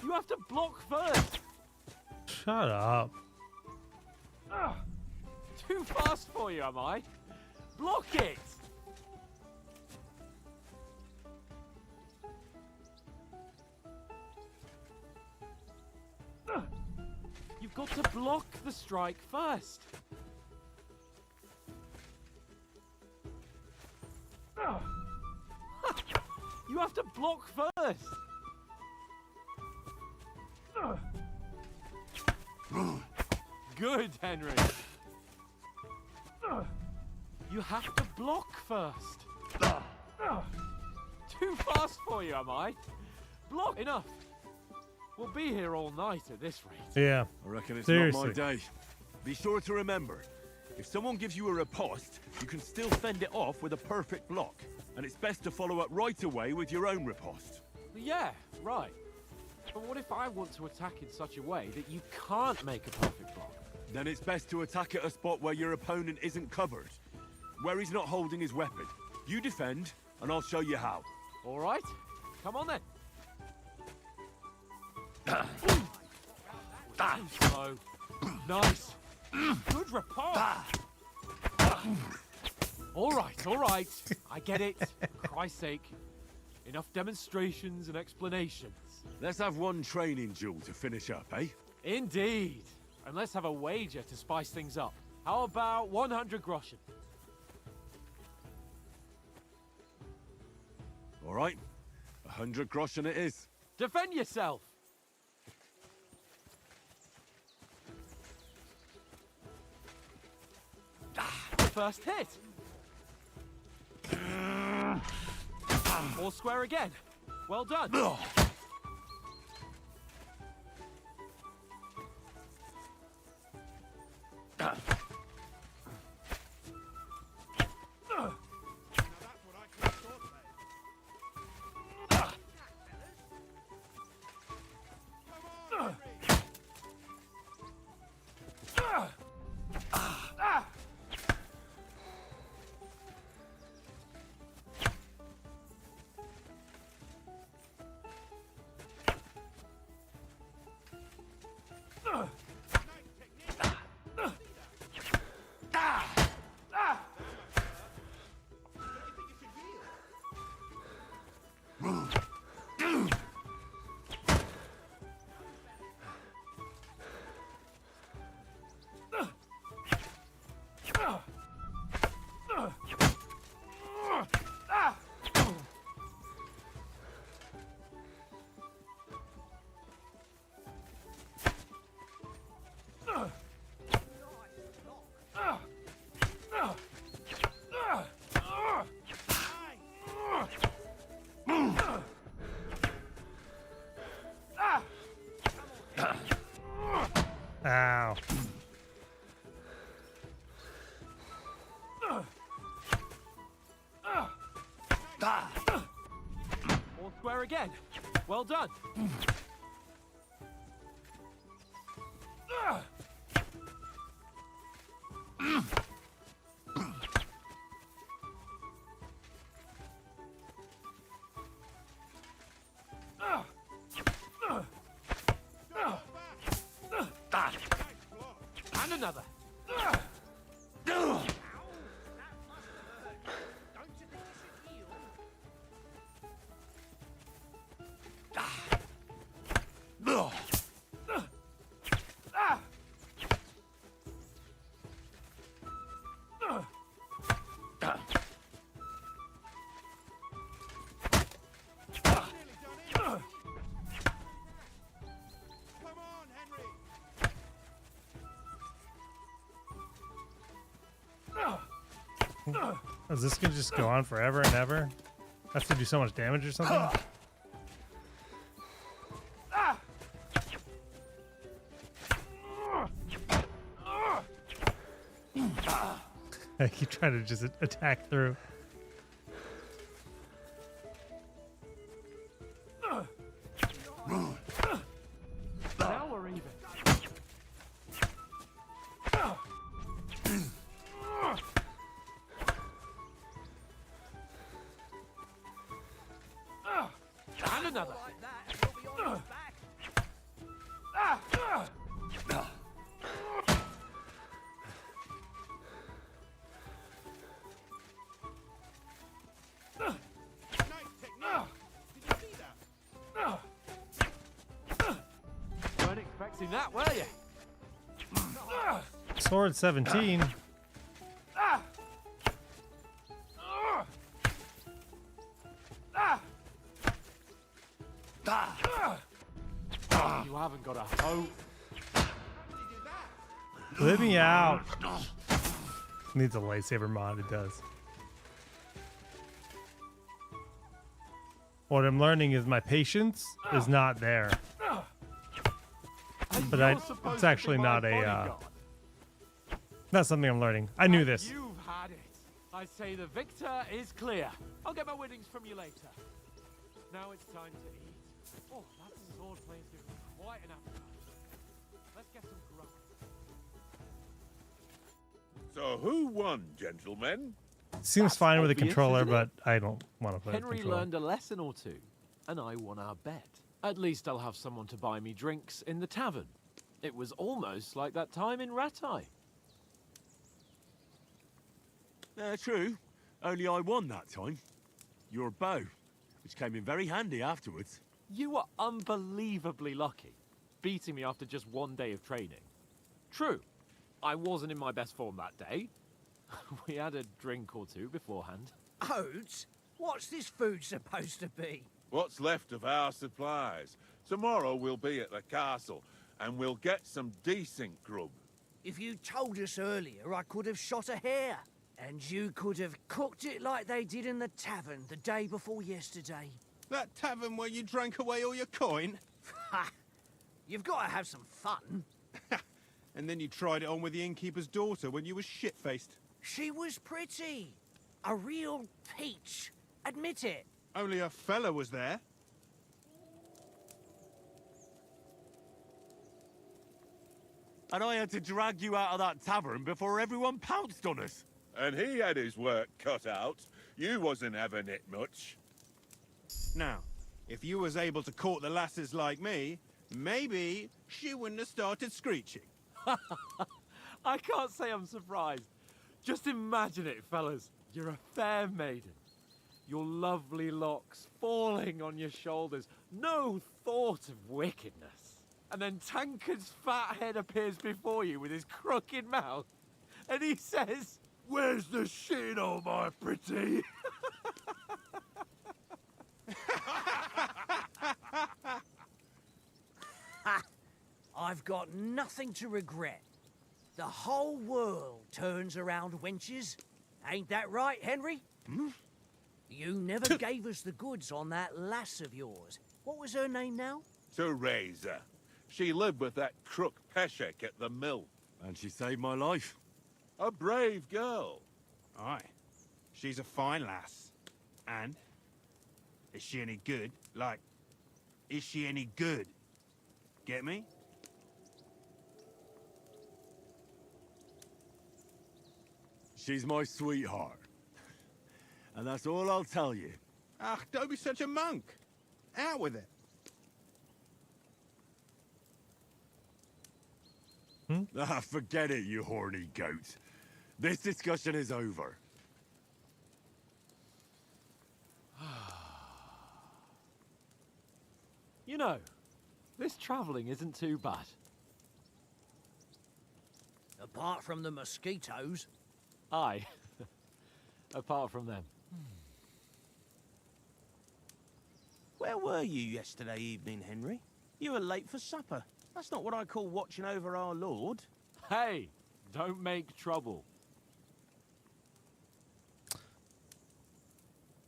[SPEAKER 6] You have to block first.
[SPEAKER 1] Shut up.
[SPEAKER 6] Too fast for you, am I? Block it. You've got to block the strike first. You have to block first. Good, Henry. You have to block first. Too fast for you, am I? Block enough. We'll be here all night at this rate.
[SPEAKER 1] Yeah.
[SPEAKER 11] I reckon it's
[SPEAKER 1] Seriously.
[SPEAKER 11] not my day. Be sure to remember, if someone gives you a riposte, you can still fend it off with a perfect block. And it's best to follow up right away with your own riposte.
[SPEAKER 6] Yeah, right. But what if I want to attack in such a way that you can't make a perfect block?
[SPEAKER 11] Then it's best to attack at a spot where your opponent isn't covered. Where he's not holding his weapon. You defend, and I'll show you how.
[SPEAKER 6] All right. Come on then. Too slow. Nice. Good riposte.
[SPEAKER 4] All right. I get it. For Christ's sake. Enough demonstrations and explanations.
[SPEAKER 11] Let's have one training duel to finish up, eh?
[SPEAKER 4] Indeed. And let's have a wager to spice things up. How about 100 groschen?
[SPEAKER 11] All right. 100 groschen it is.
[SPEAKER 4] Defend yourself! First hit! All square again. Well done.
[SPEAKER 1] Ow.
[SPEAKER 4] All square again. Well done. And another.
[SPEAKER 1] Is this gonna just go on forever and ever? Have to do so much damage or something? I keep trying to just attack through.
[SPEAKER 4] Now we're even. And another. Weren't expecting that, were you?
[SPEAKER 1] Sword 17.
[SPEAKER 4] You haven't got a hope.
[SPEAKER 1] Let me out. Needs a lightsaber mod, it does. What I'm learning is my patience is not there. But it's actually not not something I'm learning. I knew this.
[SPEAKER 4] You've had it. I say the victor is clear. I'll get my winnings from you later. Now it's time to eat. Oh, that sword plays gives me quite an appetite. Let's get some grub.
[SPEAKER 11] So who won, gentlemen?
[SPEAKER 1] Seems fine with a
[SPEAKER 4] obvious,
[SPEAKER 1] controller,
[SPEAKER 4] isn't it?
[SPEAKER 1] but I don't want to play with a
[SPEAKER 4] Henry
[SPEAKER 1] controller.
[SPEAKER 4] learned a lesson or two, and I won our bet. At least I'll have someone to buy me drinks in the tavern. It was almost like that time in Ratai.
[SPEAKER 11] True. Only I won that time. Your bow, which came in very handy afterwards.
[SPEAKER 4] You were unbelievably lucky, beating me after just 1 day of training. True, I wasn't in my best form that day. We had a drink or two beforehand.
[SPEAKER 10] Oats? What's this food supposed to be?
[SPEAKER 2] What's left of our supplies. Tomorrow we'll be at the castle, and we'll get some decent grub.
[SPEAKER 10] If you told us earlier, I could have shot a hare. And you could have cooked it like they did in the tavern the day before yesterday.
[SPEAKER 7] That tavern where you drank away all your coin?
[SPEAKER 10] Ha! You've got to have some fun.
[SPEAKER 7] And then you tried it on with the innkeeper's daughter when you were shit-faced.
[SPEAKER 10] She was pretty. A real peach. Admit it.
[SPEAKER 7] Only a fella was there.
[SPEAKER 11] And I had to drag you out of that tavern before everyone pounced on us.
[SPEAKER 2] And he had his work cut out. You wasn't having it much.
[SPEAKER 7] Now, if you was able to court the lasses like me, maybe she wouldn't have started screeching.
[SPEAKER 4] I can't say I'm surprised. Just imagine it, fellas. You're a fair maiden. Your lovely locks falling on your shoulders. No thought of wickedness. And then Tankard's fat head appears before you with his crooked mouth. And he says,
[SPEAKER 11] Where's the shit, oh my pretty?
[SPEAKER 10] I've got nothing to regret. The whole world turns around wenches. Ain't that right, Henry? You never gave us the goods on that lass of yours. What was her name now?
[SPEAKER 2] Teresa. She lived with that crook Peshek at the mill.
[SPEAKER 11] And she saved my life.
[SPEAKER 2] A brave girl.
[SPEAKER 7] Aye. She's a fine lass. And? Is she any good? Like, is she any good? Get me?
[SPEAKER 11] She's my sweetheart. And that's all I'll tell you.
[SPEAKER 7] Ah, don't be such a monk. Out with it.
[SPEAKER 11] Ah, forget it, you horny goat. This discussion is over.
[SPEAKER 4] you know, this travelling isn't too bad.
[SPEAKER 10] Apart from the mosquitoes.
[SPEAKER 4] Aye. Apart from them.
[SPEAKER 12] Where were you yesterday evening, Henry? You were late for supper. That's not what I call watching over our lord.
[SPEAKER 4] Hey, don't make trouble.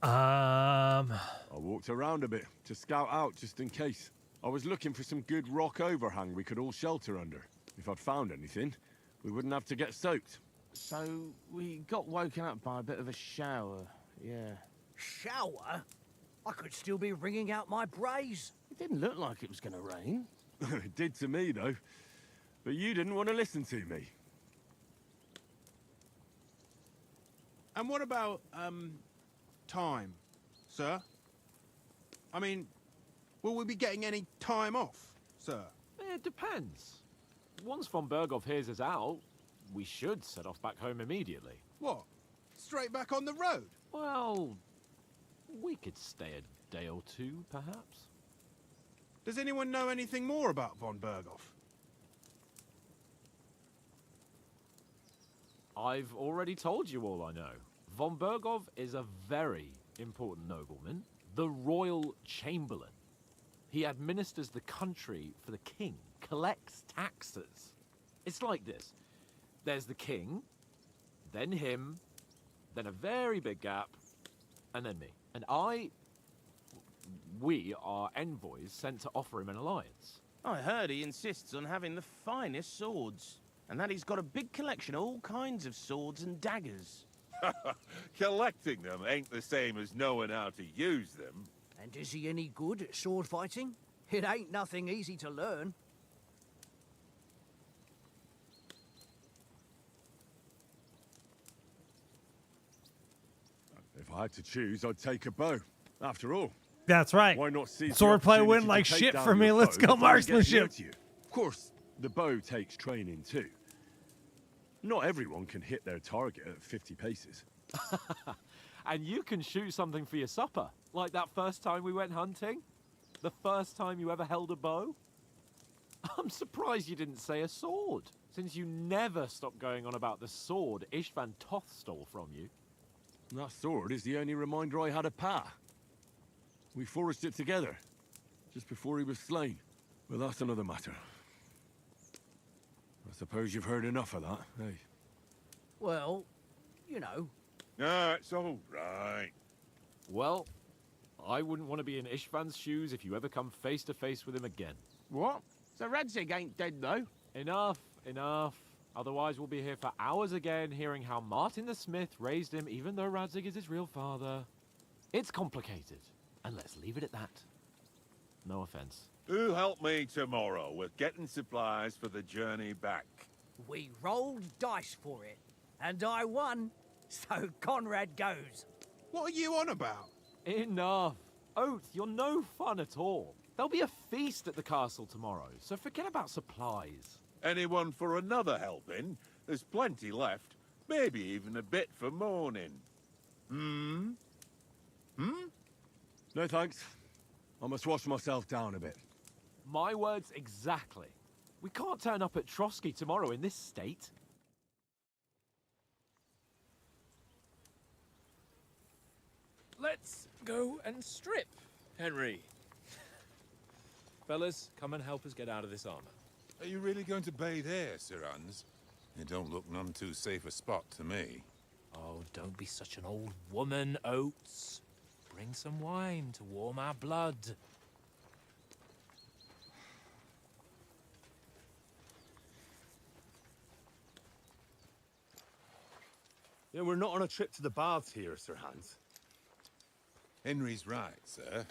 [SPEAKER 11] I walked around a bit to scout out just in case. I was looking for some good rock overhang we could all shelter under. If I'd found anything, we wouldn't have to get soaked.
[SPEAKER 12] So we got woken up by a bit of a shower, yeah.
[SPEAKER 10] Shower? I could still be wringing out my brace.
[SPEAKER 12] It didn't look like it was going to rain.
[SPEAKER 11] It did to me, though. But you didn't want to listen to me.
[SPEAKER 7] And what about, time, sir? I mean, will we be getting any time off, sir?
[SPEAKER 4] It depends. Once von Berghoff hears us out, we should set off back home immediately.
[SPEAKER 7] What? Straight back on the road?
[SPEAKER 4] Well, we could stay a day or two, perhaps.
[SPEAKER 7] Does anyone know anything more about von Berghoff?
[SPEAKER 4] I've already told you all I know. Von Berghoff is a very important nobleman, the royal chamberlain. He administers the country for the king, collects taxes. It's like this. There's the king, then him, then a very big gap, and then me. And we are envoys sent to offer him an alliance.
[SPEAKER 12] I heard he insists on having the finest swords, and that he's got a big collection of all kinds of swords and daggers.
[SPEAKER 2] Collecting them ain't the same as knowing how to use them.
[SPEAKER 10] And is he any good at sword fighting? It ain't nothing easy to learn.
[SPEAKER 11] If I had to choose, I'd take a bow. After all,
[SPEAKER 1] That's right.
[SPEAKER 11] why not seize the
[SPEAKER 1] Swordplay
[SPEAKER 11] opportunity
[SPEAKER 1] went
[SPEAKER 11] to
[SPEAKER 1] like
[SPEAKER 11] take
[SPEAKER 1] shit
[SPEAKER 11] down
[SPEAKER 1] for me.
[SPEAKER 11] your
[SPEAKER 1] Let's
[SPEAKER 11] foe
[SPEAKER 1] go
[SPEAKER 11] before he gets near
[SPEAKER 1] marksmanship.
[SPEAKER 11] to you? Of course, the bow takes training too. Not everyone can hit their target at 50 paces.
[SPEAKER 6] And you can shoot something for your supper, like that first time we went hunting? The first time you ever held a bow? I'm surprised you didn't say a sword, since you never stopped going on about the sword Ishvan Toth stole from you.
[SPEAKER 11] That sword is the only reminder I had of Pa. We forged it together, just before he was slain. But that's another matter. I suppose you've heard enough of that, eh?
[SPEAKER 10] Well, you know.
[SPEAKER 2] No, it's all right.
[SPEAKER 6] Well, I wouldn't want to be in Ishvan's shoes if you ever come face to face with him again.
[SPEAKER 12] What? So Radzig ain't dead, though?
[SPEAKER 6] Enough, enough. Otherwise we'll be here for hours again hearing how Martin the Smith raised him even though Radzig is his real father. It's complicated, and let's leave it at that. No offense.
[SPEAKER 2] Who help me tomorrow with getting supplies for the journey back?
[SPEAKER 10] We rolled dice for it, and I won, so Conrad goes.
[SPEAKER 7] What are you on about?
[SPEAKER 6] Enough. Oath, you're no fun at all. There'll be a feast at the castle tomorrow, so forget about supplies.
[SPEAKER 2] Anyone for another helping? There's plenty left. Maybe even a bit for morning. Hmm?
[SPEAKER 11] No thanks. I must wash myself down a bit.
[SPEAKER 6] My words exactly. We can't turn up at Trosky tomorrow in this state. Let's go and strip, Henry. Fellas, come and help us get out of this armor.
[SPEAKER 13] Are you really going to bathe here, Sir Hans? It don't look none too safe a spot to me.
[SPEAKER 4] Oh, don't be such an old woman, Oates. Bring some wine to warm our blood.
[SPEAKER 5] Yeah, we're not on a trip to the baths here, Sir Hans.
[SPEAKER 13] Henry's right, sir.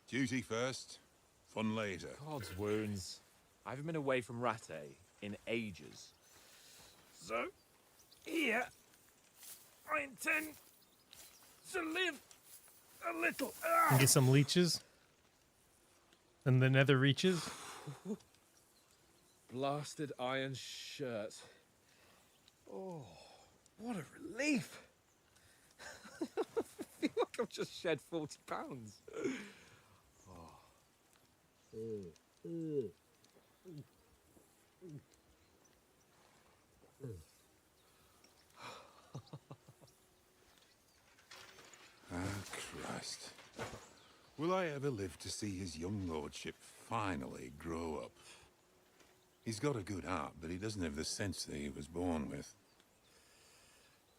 [SPEAKER 13] Duty first, fun later.
[SPEAKER 4] God's wounds. I haven't been away from Rattay in ages. So, here, I intend to live a little.
[SPEAKER 1] And get some leeches. And the nether reaches.
[SPEAKER 4] Blasted iron shirt. Oh, what a relief. I feel like I've just shed 40 pounds.
[SPEAKER 13] Ah, Christ. Will I ever live to see his young lordship finally grow up? He's got a good heart, but he doesn't have the sense that he was born with.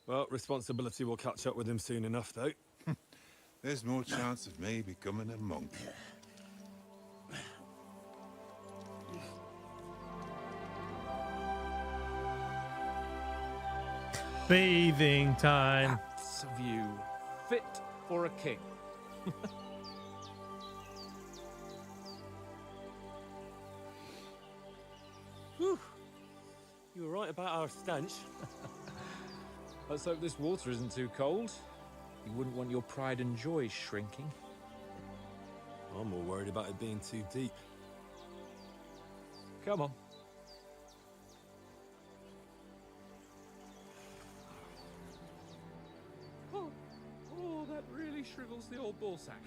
[SPEAKER 5] Well, responsibility will catch up with him soon enough, though.
[SPEAKER 13] There's more chance of me becoming a monk.
[SPEAKER 1] Bathing time.
[SPEAKER 4] Lots of you. Fit for a king.
[SPEAKER 5] Whew. You were right about our stench.
[SPEAKER 4] Let's hope this water isn't too cold. You wouldn't want your pride and joy shrinking.
[SPEAKER 5] I'm more worried about it being too deep.
[SPEAKER 4] Come on. Oh, that really shrivels the old ball sack.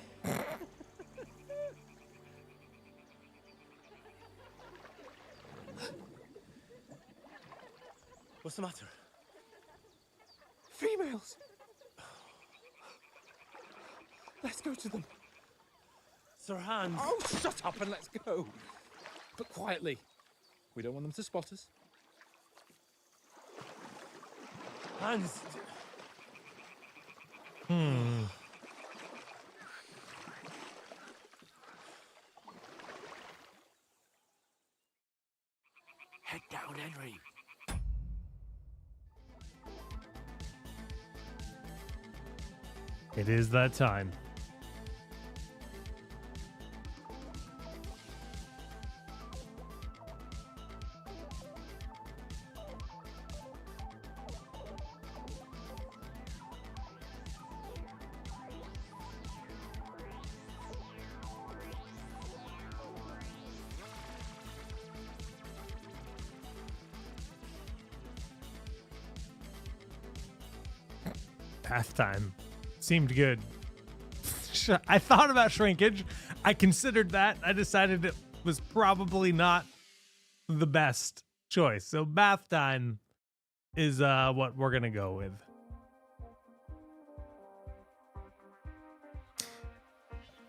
[SPEAKER 5] What's the matter?
[SPEAKER 4] Females! Let's go to them.
[SPEAKER 5] Sir Hans.
[SPEAKER 4] Oh, shut up and let's go. But quietly. We don't want them to spot us.
[SPEAKER 5] Hans.
[SPEAKER 6] Head down, Henry.
[SPEAKER 1] It is that time. Bath time seemed good. I thought about shrinkage. I considered that. I decided it was probably not the best choice. So bath time is what we're gonna go with.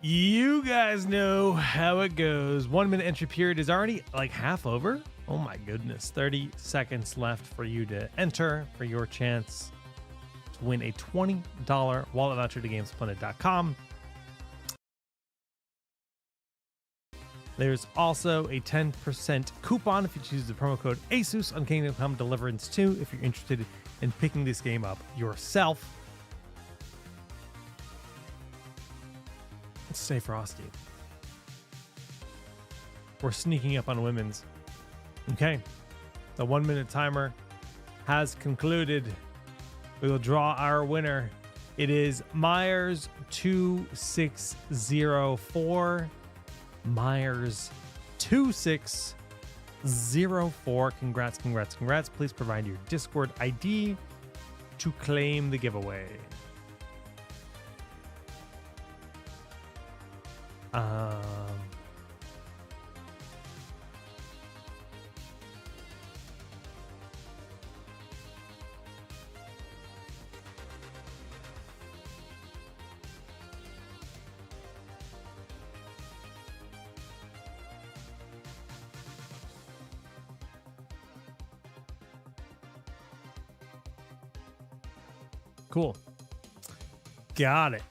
[SPEAKER 1] You guys know how it goes. 1 minute entry period is already like half over. Oh my goodness. 30 seconds left for you to enter for your chance to win a $20 wallet voucher to GameSplendid.com. There's also a 10% coupon if you choose the promo code ASUS on Kingdom Come Deliverance 2 if you're interested in picking this game up yourself. Let's stay frosty. We're sneaking up on women's. Okay. The 1 minute timer has concluded. We will draw our winner. It is Myers 2604. Myers 2604. Congrats, congrats, congrats. Please provide your Discord ID to claim the giveaway. Cool. Got it.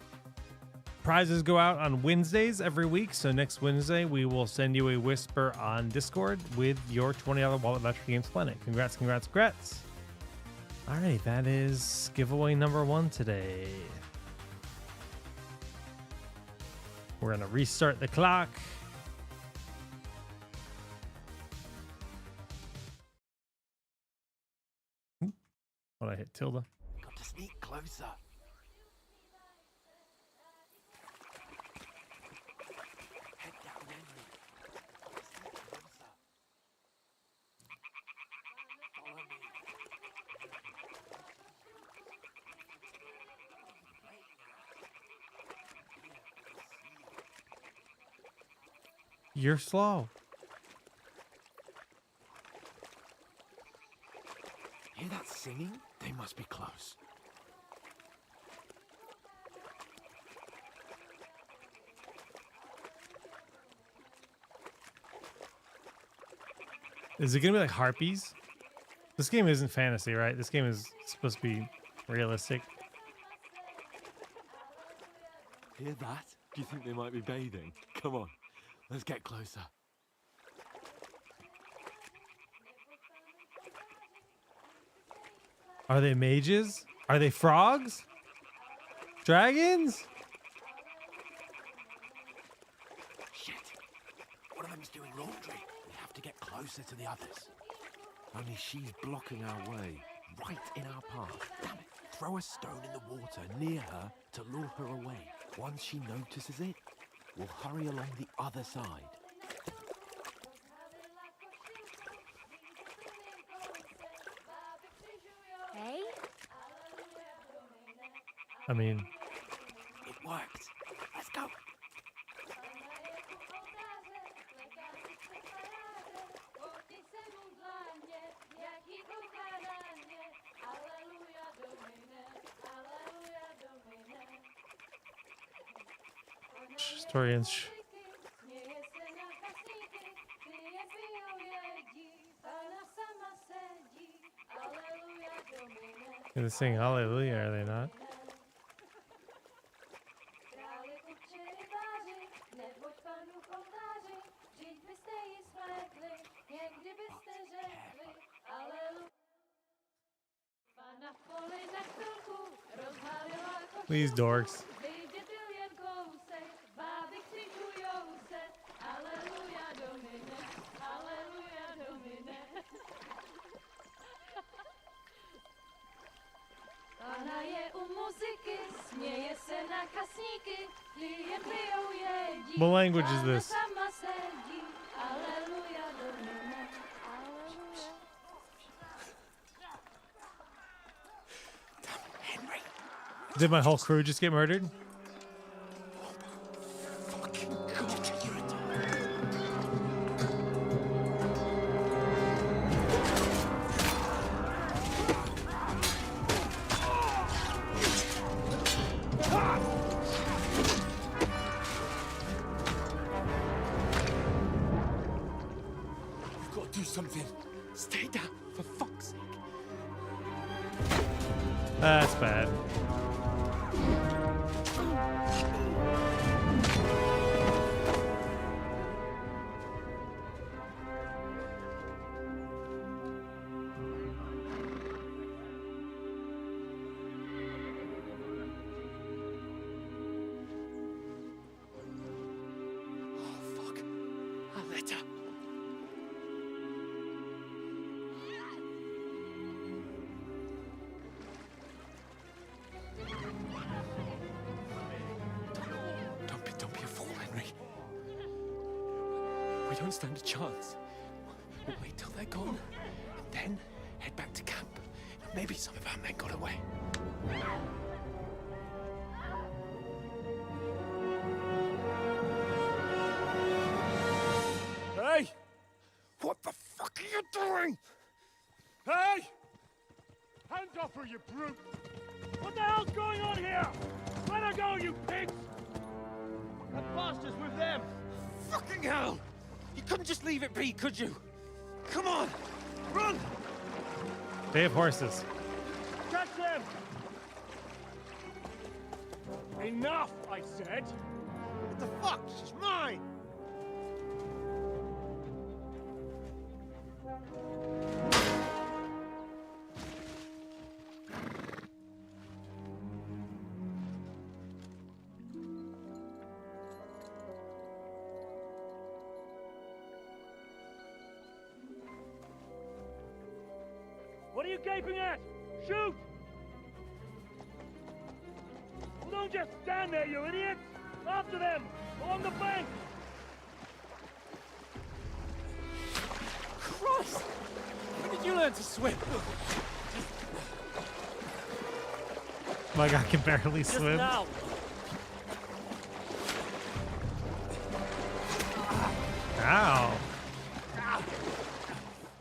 [SPEAKER 1] Prizes go out on Wednesdays every week. So next Wednesday, we will send you a whisper on Discord with your $20 wallet voucher for Games Planet. Congrats, congrats, congrats. All right, that is giveaway number 1 today. We're going to restart the clock. What I hit tilde?
[SPEAKER 8] Got to sneak closer. Head down, Henry. Sneak closer. Follow me.
[SPEAKER 1] You're slow.
[SPEAKER 8] Hear that singing? They must be close.
[SPEAKER 1] Is it gonna be like harpies? This game isn't fantasy, right? This game is supposed to be realistic.
[SPEAKER 8] Hear that? Do you think they might be bathing? Come on, let's get closer.
[SPEAKER 1] Are they mages? Are they frogs? Dragons?
[SPEAKER 8] Shit! One of them's doing laundry. We have to get closer to the others. Only she's blocking our way, right in our path. Damn it! Throw a stone in the water near her to lure her away. Once she notices it, we'll hurry along the other side.
[SPEAKER 3] Hey?
[SPEAKER 1] I mean,
[SPEAKER 8] It worked. Let's go.
[SPEAKER 1] historians. They sing hallelujah, are they not? These dorks.
[SPEAKER 3] Pana je u muzyky, směje se na kasníky, klient pijou jedí.
[SPEAKER 1] What language is this?
[SPEAKER 3] Sama sedí, aleluja domine, aleluja.
[SPEAKER 8] Henry,
[SPEAKER 1] Did my whole crew just get murdered?
[SPEAKER 2] You've got to do something. Stay down, for fuck's sake.
[SPEAKER 1] That's bad.
[SPEAKER 2] Don't be a fool, Henry. We don't stand a chance. We'll wait till they're gone, and then head back to camp. Maybe some of our men got away. Hey! What the fuck are you doing? Hey! Hands off her, you brute! What the hell's going on here? Let her go, you pigs! That bastard's with them! Fucking hell! You couldn't just leave it be, could you? Come on! Run!
[SPEAKER 1] They have horses.
[SPEAKER 2] Catch them! Enough, I said! What the fuck? She's mine! What are you gaping at? Shoot! Well, don't just stand there, you idiots! After them! Along the bank! Christ! When did you learn to swim?
[SPEAKER 1] My God can barely
[SPEAKER 2] Just
[SPEAKER 1] swim.
[SPEAKER 2] now!
[SPEAKER 1] Ow.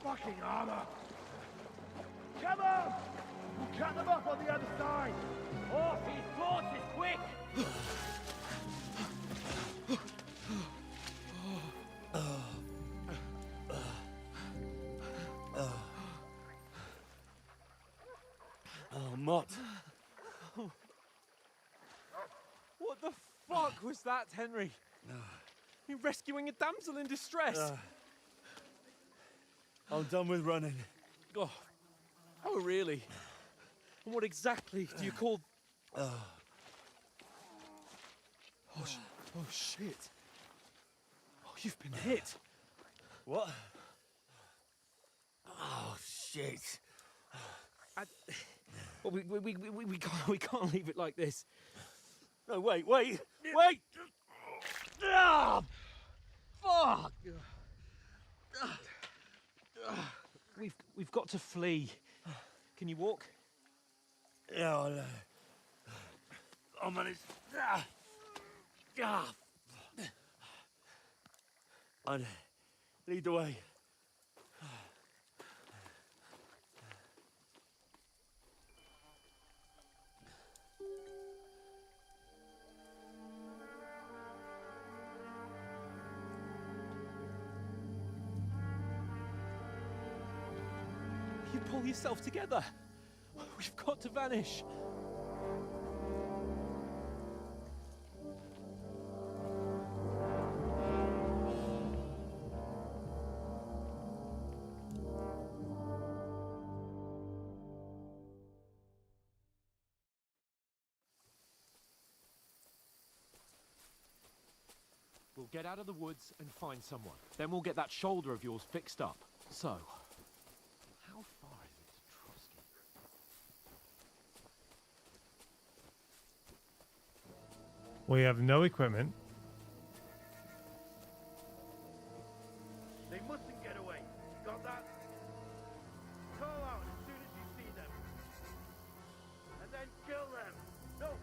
[SPEAKER 2] Fucking armor! Come on! We'll cut them off on the other side! Off his horses, quick!
[SPEAKER 6] Oh, Mott. What the fuck was that, Henry? You rescuing a damsel in distress?
[SPEAKER 8] I'm done with running.
[SPEAKER 6] Oh, really? And what exactly do you call... Oh, shit. Oh, you've been hit.
[SPEAKER 8] What? Oh, shit.
[SPEAKER 6] Well, we can't leave it like this.
[SPEAKER 8] No, wait! Wait!
[SPEAKER 6] Ah, fuck! We've got to flee. Can you walk?
[SPEAKER 8] Yeah, I know. I'll manage. I'd lead the way.
[SPEAKER 6] You pull yourself together. We've got to vanish. We'll get out of the woods and find someone. Then we'll get that shoulder of yours fixed up. So, how far is it to Trosky?
[SPEAKER 1] We have no equipment.
[SPEAKER 2] They mustn't get away. Got that? Call out as soon as you see them. And then kill them. No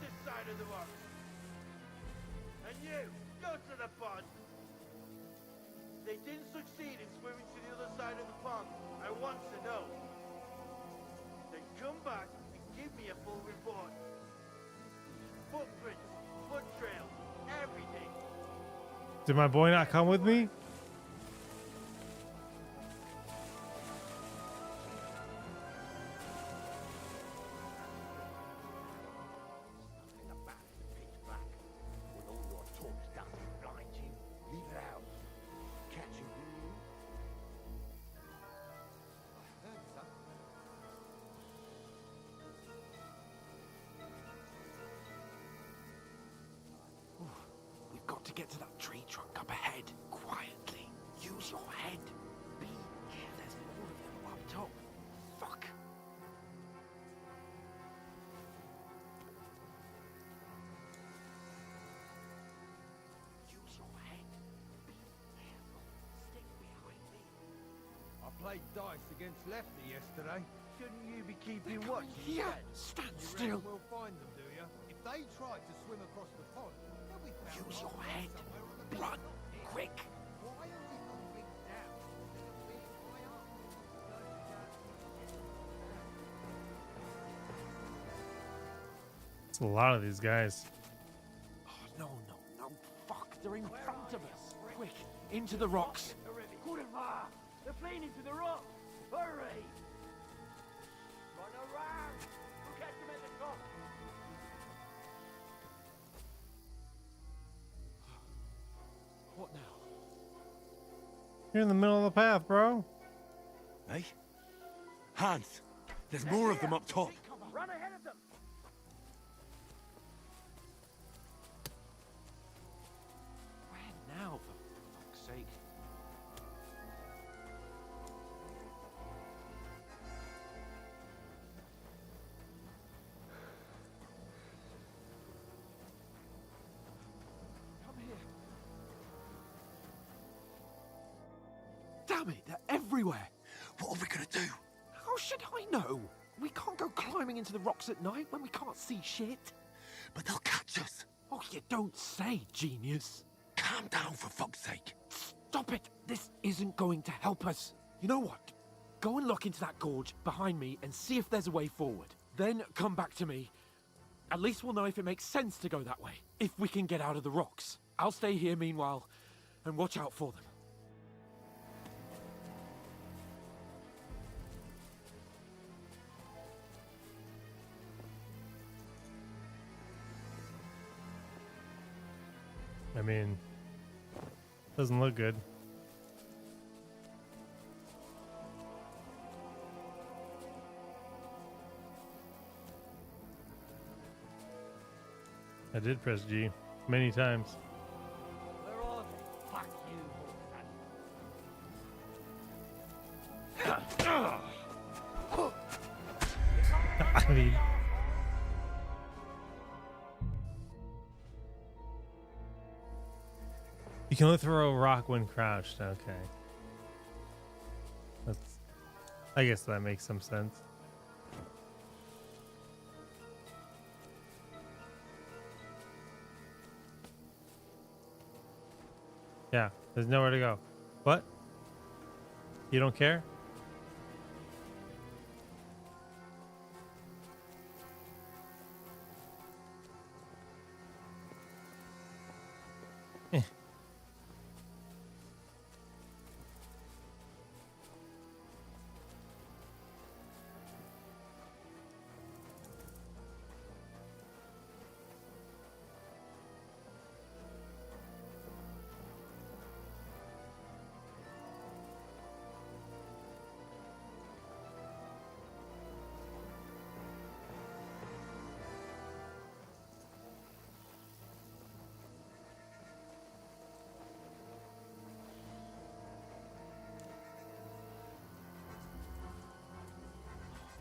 [SPEAKER 12] this side of the rock. And you, go to the pond. They didn't succeed in swimming to the other side of the pond. I want to know. Then come back and give me a full report. Footprints, foot trails, everything.
[SPEAKER 1] Did my boy not come with me?
[SPEAKER 6] We've got to get to that tree trunk up ahead, quietly. Use your head. Be careful, there's more of them up top. Fuck. Use your head. Be careful. Stick behind me.
[SPEAKER 12] I played dice against Lefty yesterday. Shouldn't you be keeping watch?
[SPEAKER 6] Here, stand
[SPEAKER 12] You
[SPEAKER 6] still.
[SPEAKER 12] reckon we'll find them, do you? If they try to swim across the pond, they'll be found
[SPEAKER 6] Use your
[SPEAKER 12] right
[SPEAKER 6] head.
[SPEAKER 12] somewhere on the
[SPEAKER 6] Run,
[SPEAKER 12] beach.
[SPEAKER 6] quick.
[SPEAKER 12] Why are we moving down instead of being high up?
[SPEAKER 1] It's a lot of these guys.
[SPEAKER 6] Oh, no. Fuck, they're in front of us. Quick, into the rocks.
[SPEAKER 10] Kurwa! They're fleeing into the rock! Hurry! Run around! We'll catch them at the top!
[SPEAKER 6] What now?
[SPEAKER 1] You're in the middle of the path, bro.
[SPEAKER 11] Hey? Hans! There's more of them up top.
[SPEAKER 10] Run ahead of them!
[SPEAKER 6] Where now, for fuck's sake? Come here. Damn it, they're everywhere.
[SPEAKER 11] What are we gonna do?
[SPEAKER 6] How should I know? We can't go climbing into the rocks at night when we can't see shit.
[SPEAKER 11] But they'll catch us.
[SPEAKER 6] Oh, you don't say, genius.
[SPEAKER 11] Calm down, for fuck's sake.
[SPEAKER 6] Stop it! This isn't going to help us. You know what? Go and look into that gorge behind me and see if there's a way forward. Then come back to me. At least we'll know if it makes sense to go that way. If we can get out of the rocks. I'll stay here meanwhile and watch out for them.
[SPEAKER 1] I mean, doesn't look good. I did press G many times.
[SPEAKER 10] Where are they? Fuck you,
[SPEAKER 1] I mean, you can only throw a rock when crouched. Okay. That's, I guess that makes some sense. Yeah, there's nowhere to go. What? You don't care?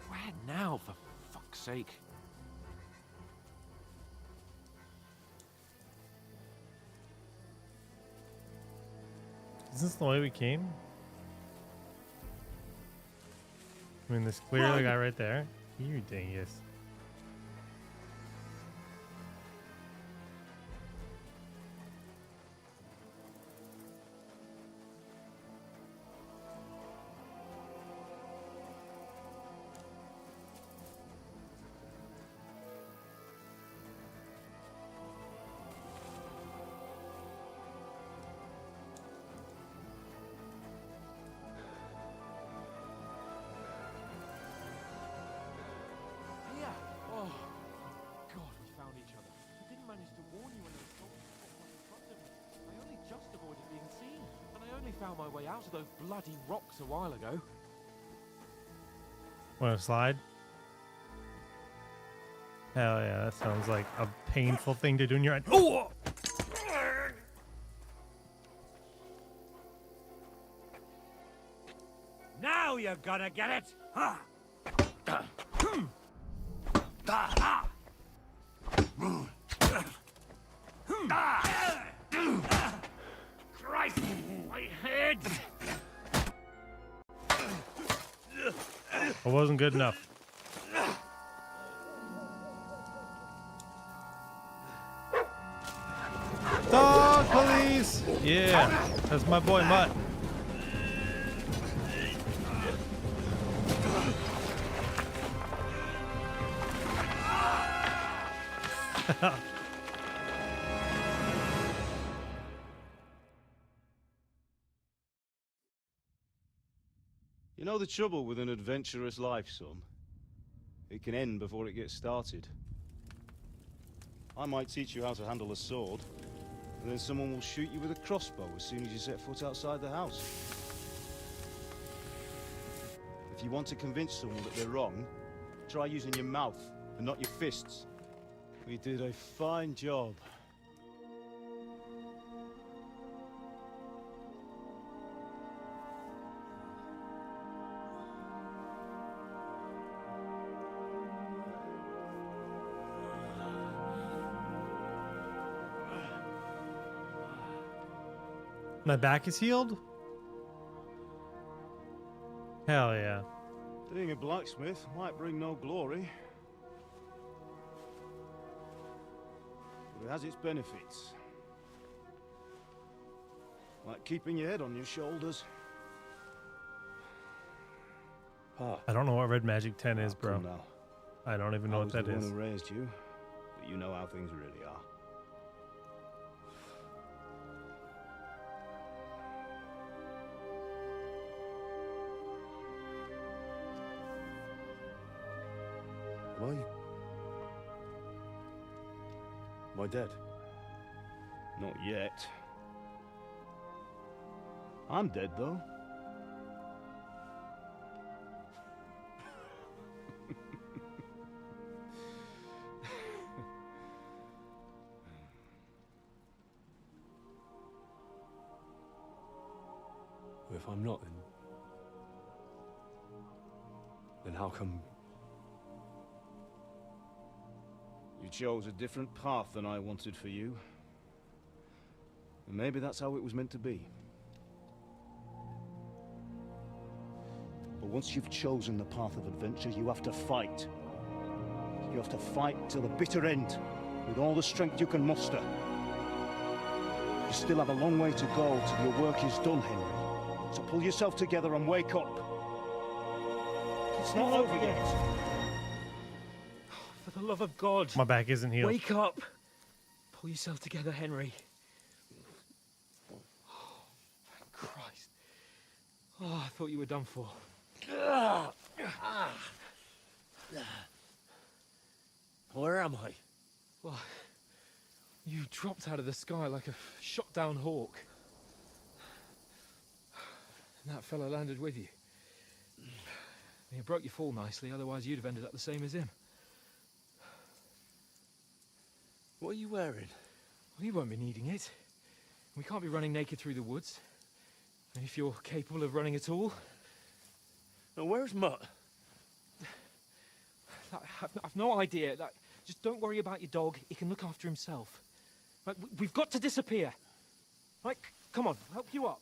[SPEAKER 6] Where now, for fuck's sake?
[SPEAKER 1] Is this the way we came? I mean, there's clearly a guy right there. You dingus.
[SPEAKER 4] found my way out of those bloody rocks a while ago.
[SPEAKER 1] Want to slide? Hell yeah, that sounds like a painful thing to do in your head. Oh!
[SPEAKER 12] Now you're gonna get it! Huh? Christ! My head!
[SPEAKER 1] It wasn't good enough. Dog police! Yeah, that's my boy Mutt.
[SPEAKER 5] You know the trouble with an adventurous life, son? It can end before it gets started. I might teach you how to handle a sword, and then someone will shoot you with a crossbow as soon as you set foot outside the house. If you want to convince someone that they're wrong, try using your mouth and not your fists. We did a fine job.
[SPEAKER 1] My back is healed? Hell yeah.
[SPEAKER 5] Being a blacksmith might bring no glory, but it has its benefits. Like keeping your head on your shoulders.
[SPEAKER 1] I don't know what Red Magic 10 is, bro.
[SPEAKER 5] Come now.
[SPEAKER 1] I don't even know what that
[SPEAKER 5] I was
[SPEAKER 1] is.
[SPEAKER 5] the one who raised you, but you know how things really are. Am I dead? Not yet. I'm dead, though.
[SPEAKER 14] If I'm not, then how come?
[SPEAKER 5] You chose a different path than I wanted for you. And maybe that's how it was meant to be. But once you've chosen the path of adventure, you have to fight. You have to fight till the bitter end, with all the strength you can muster. You still have a long way to go till your work is done, Henry. So pull yourself together and wake up. It's not over yet.
[SPEAKER 4] For the love of God.
[SPEAKER 1] My back isn't healed.
[SPEAKER 4] Wake up. Pull yourself together, Henry. Oh, thank Christ. Oh, I thought you were done for.
[SPEAKER 10] Where am I?
[SPEAKER 4] Well, you dropped out of the sky like a shot-down hawk. And that fella landed with you. He broke your fall nicely, otherwise you'd have ended up the same as him.
[SPEAKER 10] What are you wearing?
[SPEAKER 4] Well, you won't be needing it. We can't be running naked through the woods. And if you're capable of running at all...
[SPEAKER 10] Now, where's Mutt?
[SPEAKER 4] I've no idea. Just don't worry about your dog. He can look after himself. Right, we've got to disappear. Right, come on, I'll help you up.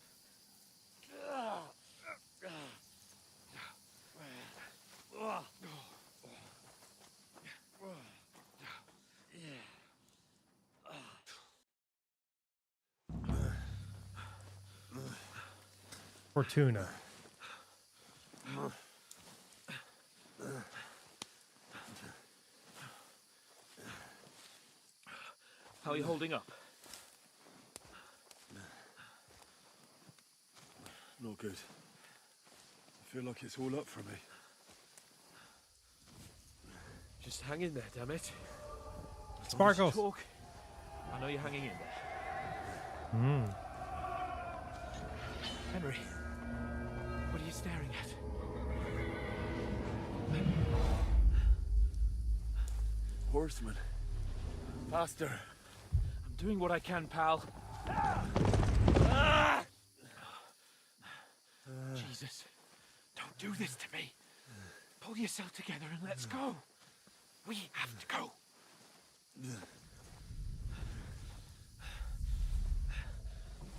[SPEAKER 1] Fortuna.
[SPEAKER 4] How are you holding up?
[SPEAKER 14] Not good. I feel like it's all up for me.
[SPEAKER 4] Just hang in there, damn it.
[SPEAKER 1] Sparkles.
[SPEAKER 4] Talk. I know you're hanging in there. Henry, what are you staring at?
[SPEAKER 14] Horseman. Faster.
[SPEAKER 4] I'm doing what I can, pal. Jesus, don't do this to me. Pull yourself together and let's go. We have to go.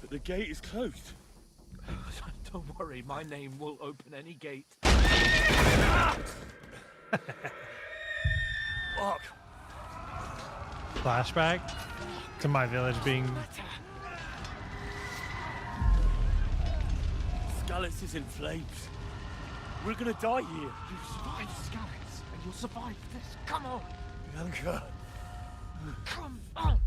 [SPEAKER 14] But the gate is closed.
[SPEAKER 4] Don't worry, my name will open any gate.
[SPEAKER 14] Fuck.
[SPEAKER 1] Flashback to my village being.
[SPEAKER 14] Skalitz is in flames. We're gonna die here.
[SPEAKER 4] You survived Skalitz, and you'll survive this. Come on.
[SPEAKER 14] Bianca.
[SPEAKER 4] Come on.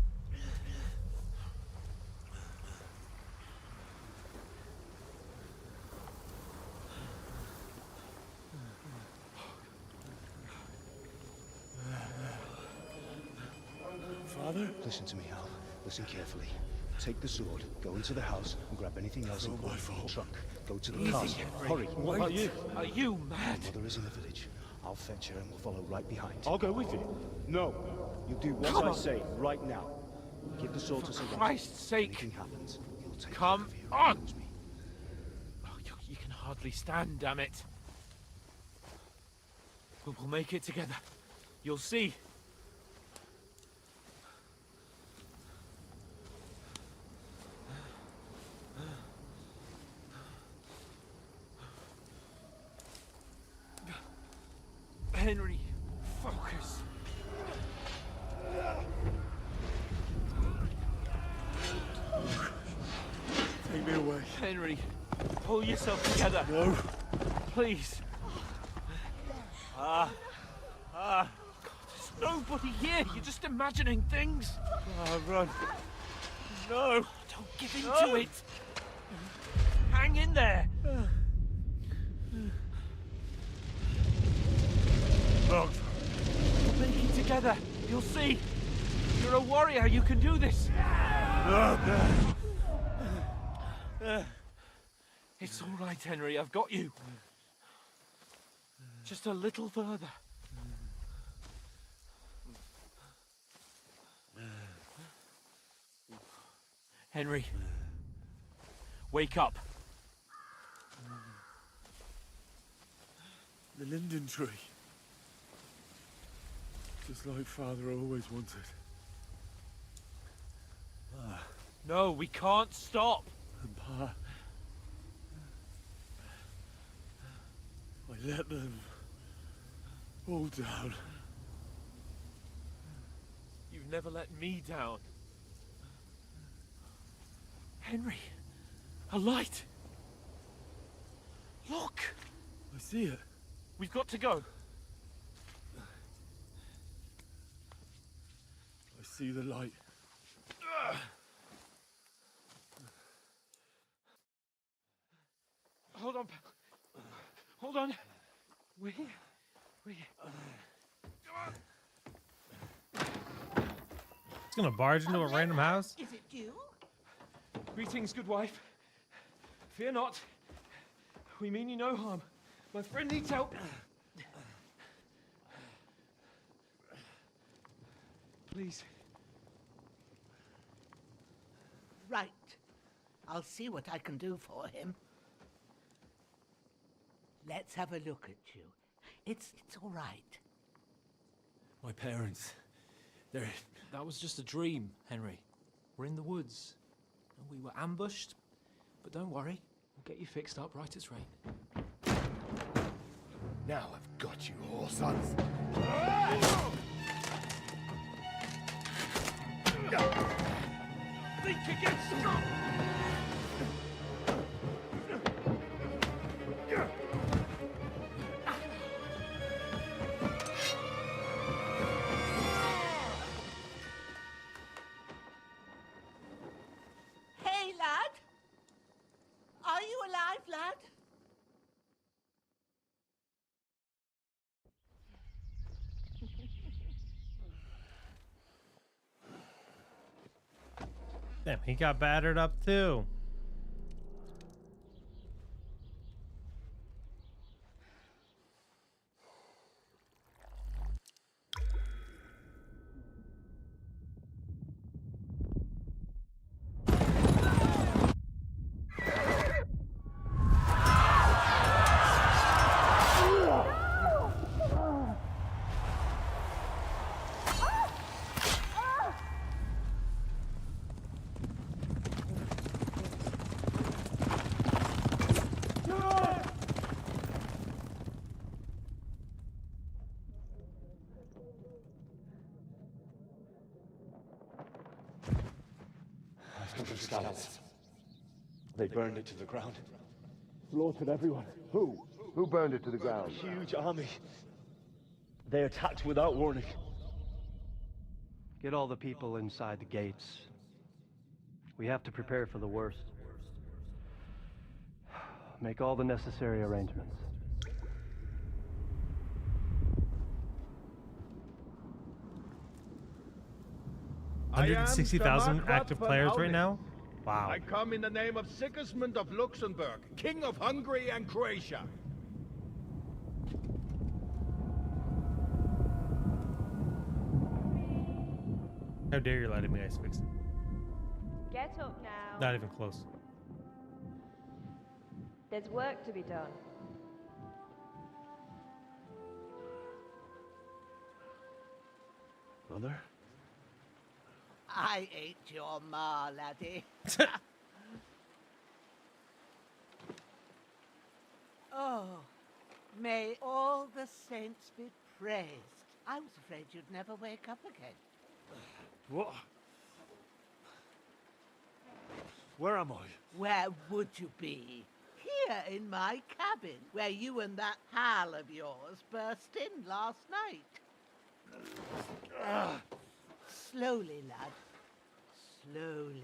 [SPEAKER 14] Father?
[SPEAKER 15] Listen to me, Hal. Listen carefully. Take the sword, go into the house, and grab anything else in the trunk. Go to the
[SPEAKER 4] Easy,
[SPEAKER 15] castle.
[SPEAKER 4] Henry.
[SPEAKER 15] Hurry.
[SPEAKER 14] What about you?
[SPEAKER 4] Are you mad?
[SPEAKER 15] My mother is in the village. I'll fetch her and we'll follow right behind.
[SPEAKER 14] I'll go with you.
[SPEAKER 15] No. You do what
[SPEAKER 4] Come
[SPEAKER 15] I
[SPEAKER 4] on.
[SPEAKER 15] say right now. Give the sword to
[SPEAKER 4] For
[SPEAKER 15] someone.
[SPEAKER 4] Christ's sake.
[SPEAKER 15] Anything happens, he'll take
[SPEAKER 4] Come
[SPEAKER 15] care of you.
[SPEAKER 4] on.
[SPEAKER 15] Promise me.
[SPEAKER 4] Oh, you can hardly stand, damn it. But we'll make it together. You'll see. Henry, focus.
[SPEAKER 14] Take me away.
[SPEAKER 4] Henry, pull yourself together.
[SPEAKER 14] No.
[SPEAKER 4] Please. There's nobody here. You're just imagining things.
[SPEAKER 14] Run. No.
[SPEAKER 4] Don't give in to it. Hang in there.
[SPEAKER 14] Look.
[SPEAKER 4] We'll make it together. You'll see. You're a warrior. You can do this. It's all right, Henry. I've got you. Just a little further. Henry, wake up.
[SPEAKER 14] The linden tree. Just like Father always wanted.
[SPEAKER 4] No, we can't stop.
[SPEAKER 14] And Pa... I let them all down.
[SPEAKER 4] You've never let me down. Henry, a light. Look.
[SPEAKER 14] I see it.
[SPEAKER 4] We've got to go.
[SPEAKER 14] I see the light.
[SPEAKER 4] Hold on. Hold on. We're here. We're here.
[SPEAKER 1] It's gonna barge into a random house.
[SPEAKER 10] Is it you?
[SPEAKER 4] Greetings, good wife. Fear not. We mean you no harm. My friend needs help. Please.
[SPEAKER 10] Right. I'll see what I can do for him. Let's have a look at you. It's all right.
[SPEAKER 14] My parents. They're...
[SPEAKER 16] That was just a dream, Henry. We're in the woods. And we were ambushed. But don't worry. We'll get you fixed up right as rain.
[SPEAKER 2] Now I've got you, whore sons.
[SPEAKER 4] Think again, stop!
[SPEAKER 10] Hey, lad. Are you alive, lad?
[SPEAKER 1] Damn, he got battered up too.
[SPEAKER 12] Scallops. They burned it to the ground.
[SPEAKER 17] Slaughtered everyone. Who? Who burned it to the ground?
[SPEAKER 12] A huge army. They attacked without warning.
[SPEAKER 18] Get all the people inside the gates. We have to prepare for the worst. Make all the necessary arrangements.
[SPEAKER 1] I am 160,000 active players right now? Wow.
[SPEAKER 19] I come in the name of Sigismund of Luxembourg, King of Hungary and Croatia.
[SPEAKER 1] How dare you letting me ice fix it?
[SPEAKER 3] Get up now.
[SPEAKER 1] Not even close.
[SPEAKER 3] There's work to be done.
[SPEAKER 12] Mother?
[SPEAKER 20] I ain't your ma, laddie. Oh, may all the saints be praised. I was afraid you'd never wake up again.
[SPEAKER 12] What? Where am I?
[SPEAKER 20] Where would you be? Here in my cabin, where you and that pal of yours burst in last night. Slowly, lad. Slowly.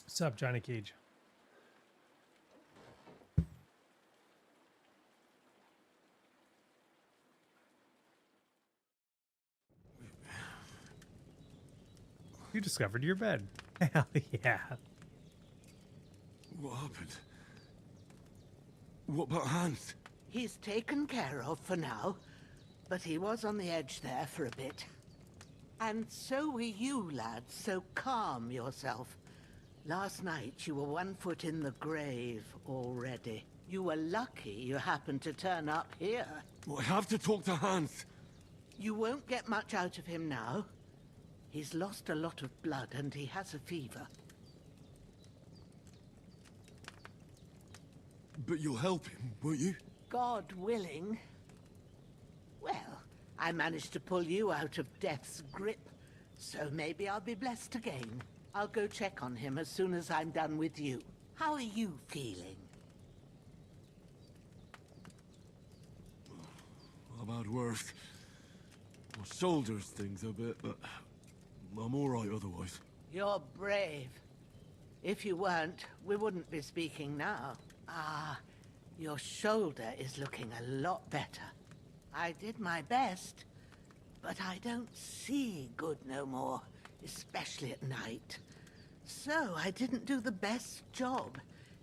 [SPEAKER 1] What's up, Johnny Cage? You discovered your bed. Hell yeah.
[SPEAKER 11] What happened? What about Hans?
[SPEAKER 20] He's taken care of for now, but he was on the edge there for a bit. And so were you, lad, so calm yourself. Last night you were 1 foot in the grave already. You were lucky you happened to turn up here.
[SPEAKER 11] Well, I have to talk to Hans.
[SPEAKER 20] You won't get much out of him now. He's lost a lot of blood and he has a fever.
[SPEAKER 11] But you'll help him, won't you?
[SPEAKER 20] God willing. Well, I managed to pull you out of death's grip, so maybe I'll be blessed again. I'll go check on him as soon as I'm done with you. How are you feeling?
[SPEAKER 11] I've had worse. My shoulders things a bit, but I'm all right otherwise.
[SPEAKER 20] You're brave. If you weren't, we wouldn't be speaking now. Ah, your shoulder is looking a lot better. I did my best, but I don't see good no more, especially at night. So I didn't do the best job.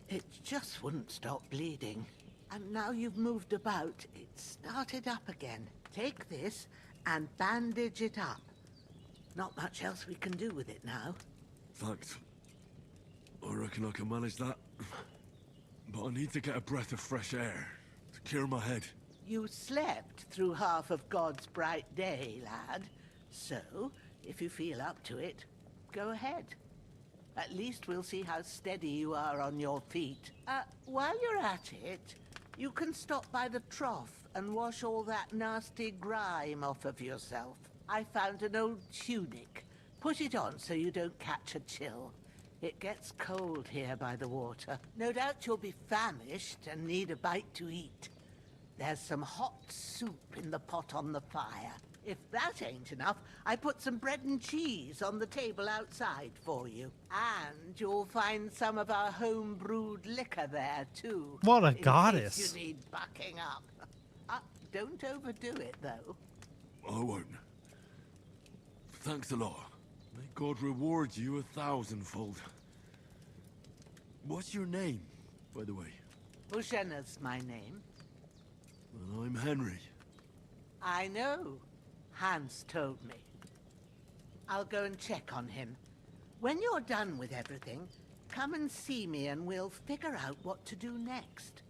[SPEAKER 20] It just wouldn't stop bleeding. And now you've moved about, it started up again. Take this and bandage it up. Not much else we can do with it now.
[SPEAKER 11] Thanks. I reckon I can manage that. But I need to get a breath of fresh air to clear my head.
[SPEAKER 20] You slept through half of God's bright day, lad. So, if you feel up to it, go ahead. At least we'll see how steady you are on your feet. While you're at it, you can stop by the trough and wash all that nasty grime off of yourself. I found an old tunic. Put it on so you don't catch a chill. It gets cold here by the water. No doubt you'll be famished and need a bite to eat. There's some hot soup in the pot on the fire. If that ain't enough, I put some bread and cheese on the table outside for you. And you'll find some of our home-brewed liquor there, too.
[SPEAKER 1] What a
[SPEAKER 20] in
[SPEAKER 1] goddess.
[SPEAKER 20] case you need bucking up. Don't overdo it, though.
[SPEAKER 11] I won't. Thanks a lot. May God reward you 1,000-fold. What's your name, by the way?
[SPEAKER 20] Bushena's my name.
[SPEAKER 11] Well, I'm Henry.
[SPEAKER 20] I know. Hans told me. I'll go and check on him. When you're done with everything, come and see me and we'll figure out what to do next.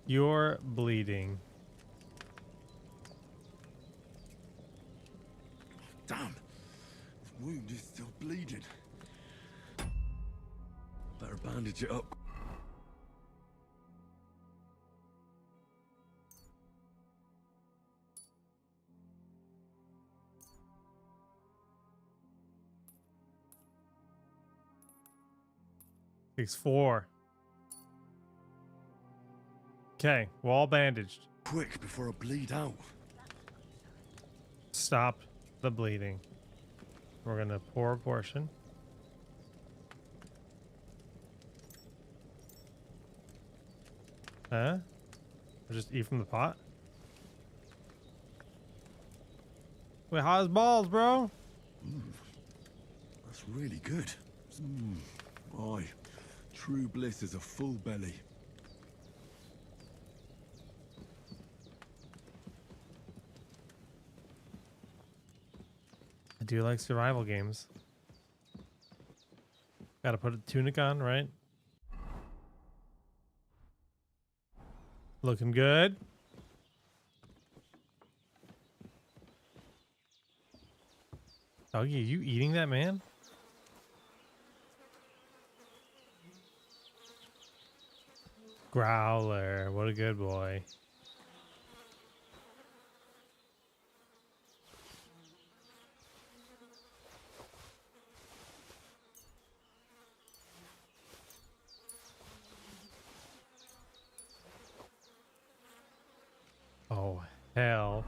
[SPEAKER 1] You're bleeding.
[SPEAKER 11] Damn! His wound is still bleeding. Better bandage it up.
[SPEAKER 1] Takes 4. Okay, we're all bandaged.
[SPEAKER 11] Quick, before I bleed out.
[SPEAKER 1] Stop the bleeding. We're gonna pour a portion. Huh? Or just eat from the pot? Wait, how's balls, bro?
[SPEAKER 11] That's really good. Aye, true bliss is a full belly.
[SPEAKER 1] I do like survival games. Gotta put a tunic on, right? Looking good. Doggy, are you eating that, man? Growler, what a good boy. Oh, hell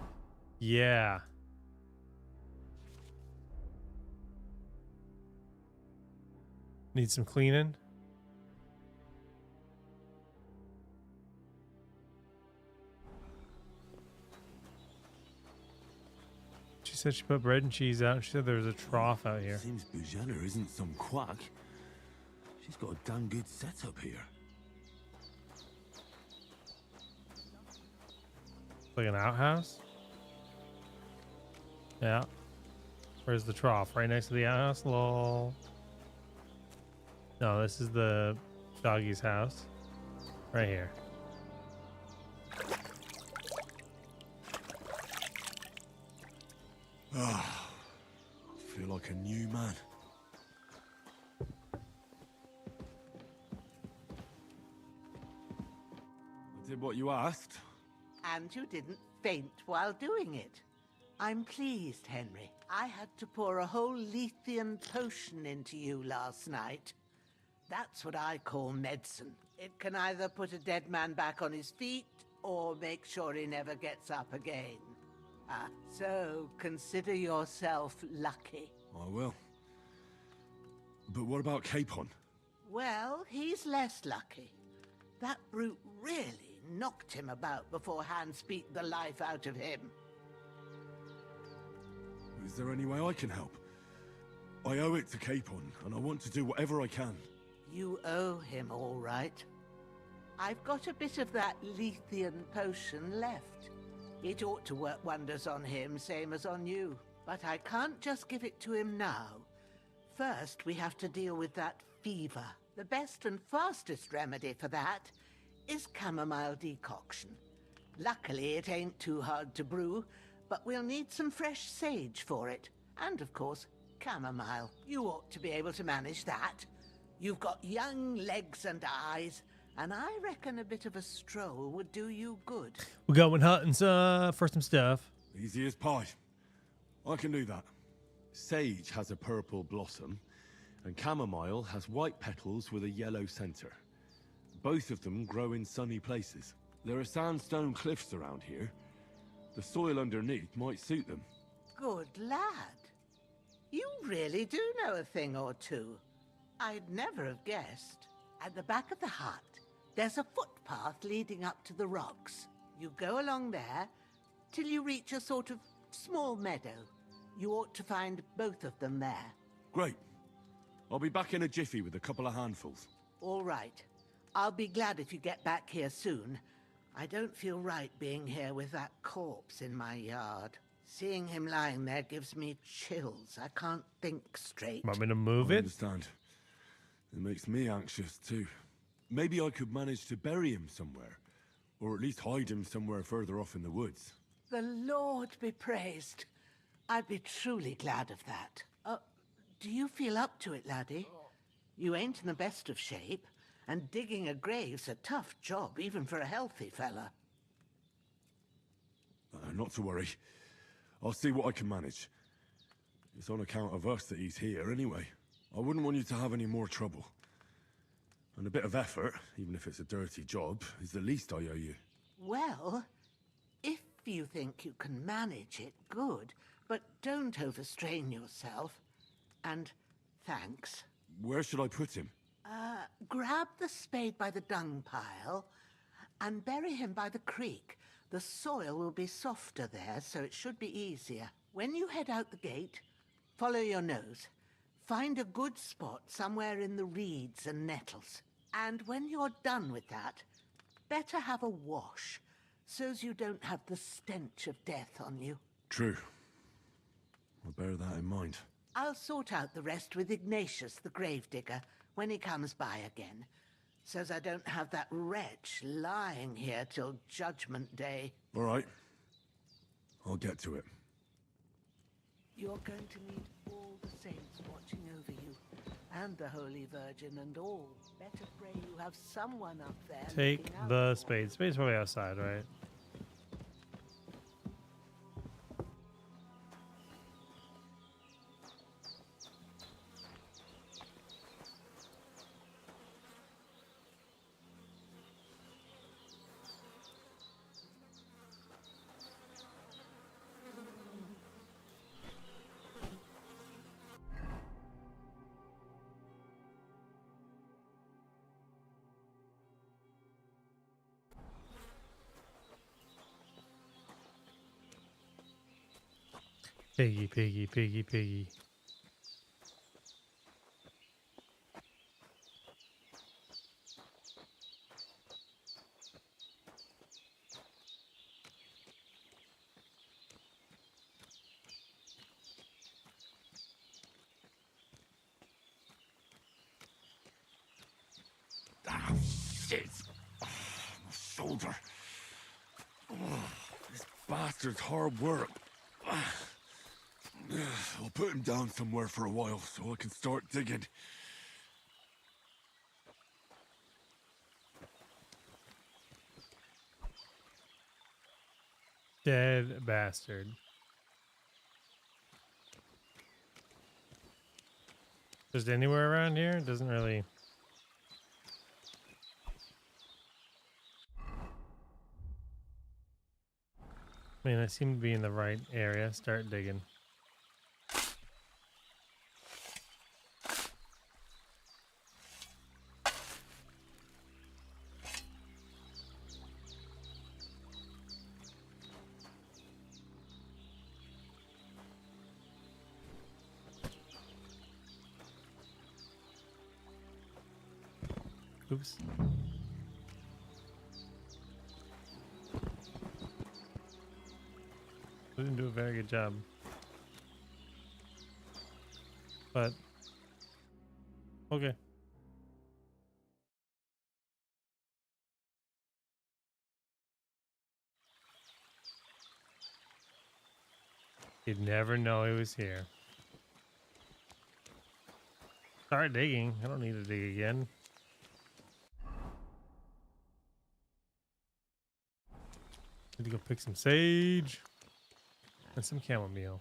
[SPEAKER 1] yeah. Need some cleaning. She said she put bread and cheese out. She said there was a trough out here.
[SPEAKER 11] Seems Bujana isn't some quack. She's got a damn good setup here.
[SPEAKER 1] Like an outhouse? Yeah. Where's the trough? Right next to the outhouse? Lol. No, this is the doggy's house. Right here.
[SPEAKER 11] Ah, I feel like a new man. I did what you asked.
[SPEAKER 20] And you didn't faint while doing it. I'm pleased, Henry. I had to pour a whole Lethean potion into you last night. That's what I call medicine. It can either put a dead man back on his feet or make sure he never gets up again. So consider yourself lucky.
[SPEAKER 11] I will. But what about Capon?
[SPEAKER 20] Well, he's less lucky. That brute really knocked him about before hands beat the life out of him.
[SPEAKER 11] Is there any way I can help? I owe it to Capon, and I want to do whatever I can.
[SPEAKER 20] You owe him, all right. I've got a bit of that Lethean potion left. It ought to work wonders on him, same as on you. But I can't just give it to him now. First, we have to deal with that fever. The best and fastest remedy for that is chamomile decoction. Luckily, it ain't too hard to brew, but we'll need some fresh sage for it. And, of course, chamomile. You ought to be able to manage that. You've got young legs and eyes, and I reckon a bit of a stroll would do you good.
[SPEAKER 1] We're going hunting for some stuff.
[SPEAKER 11] Easy as pie. I can do that. Sage has a purple blossom, and chamomile has white petals with a yellow center. Both of them grow in sunny places. There are sandstone cliffs around here. The soil underneath might suit them.
[SPEAKER 20] Good lad. You really do know a thing or two. I'd never have guessed. At the back of the hut, there's a footpath leading up to the rocks. You go along there till you reach a sort of small meadow. You ought to find both of them there.
[SPEAKER 11] Great. I'll be back in a jiffy with a couple of handfuls.
[SPEAKER 20] All right. I'll be glad if you get back here soon. I don't feel right being here with that corpse in my yard. Seeing him lying there gives me chills. I can't think straight.
[SPEAKER 1] Want me to move
[SPEAKER 11] I
[SPEAKER 1] it?
[SPEAKER 11] understand. It makes me anxious too. Maybe I could manage to bury him somewhere. Or at least hide him somewhere further off in the woods.
[SPEAKER 20] The Lord be praised. I'd be truly glad of that. Do you feel up to it, laddie? You ain't in the best of shape, and digging a grave's a tough job, even for a healthy fella.
[SPEAKER 11] Not to worry. I'll see what I can manage. It's on account of us that he's here anyway. I wouldn't want you to have any more trouble. And a bit of effort, even if it's a dirty job, is the least I owe you.
[SPEAKER 20] Well, if you think you can manage it, good. But don't overstrain yourself. And thanks.
[SPEAKER 11] Where should I put him?
[SPEAKER 20] Grab the spade by the dung pile and bury him by the creek. The soil will be softer there, so it should be easier. When you head out the gate, follow your nose. Find a good spot somewhere in the reeds and nettles. And when you're done with that, better have a wash, so's you don't have the stench of death on you.
[SPEAKER 11] True. I'll bear that in mind.
[SPEAKER 20] I'll sort out the rest with Ignatius, the gravedigger, when he comes by again, so's I don't have that wretch lying here till Judgment Day.
[SPEAKER 11] All right. I'll get to it.
[SPEAKER 20] You're going to need all the saints watching over you, and the Holy Virgin and all. Better pray you have someone up there.
[SPEAKER 1] Take
[SPEAKER 20] looking out
[SPEAKER 1] the
[SPEAKER 20] for
[SPEAKER 1] spade. Spade's probably outside, right? Piggy, piggy, piggy, piggy.
[SPEAKER 11] Ah, shit! Oh, my shoulder. Oh, this bastard's hard work. I'll put him down somewhere for a while so I can start digging.
[SPEAKER 1] Dead bastard. Just anywhere around here? It doesn't really... I mean, I seem to be in the right area. Start digging. Oops. I didn't do a very good job. But okay. You'd never know he was here. Start digging. I don't need to dig again. Need to go pick some sage and some chamomile.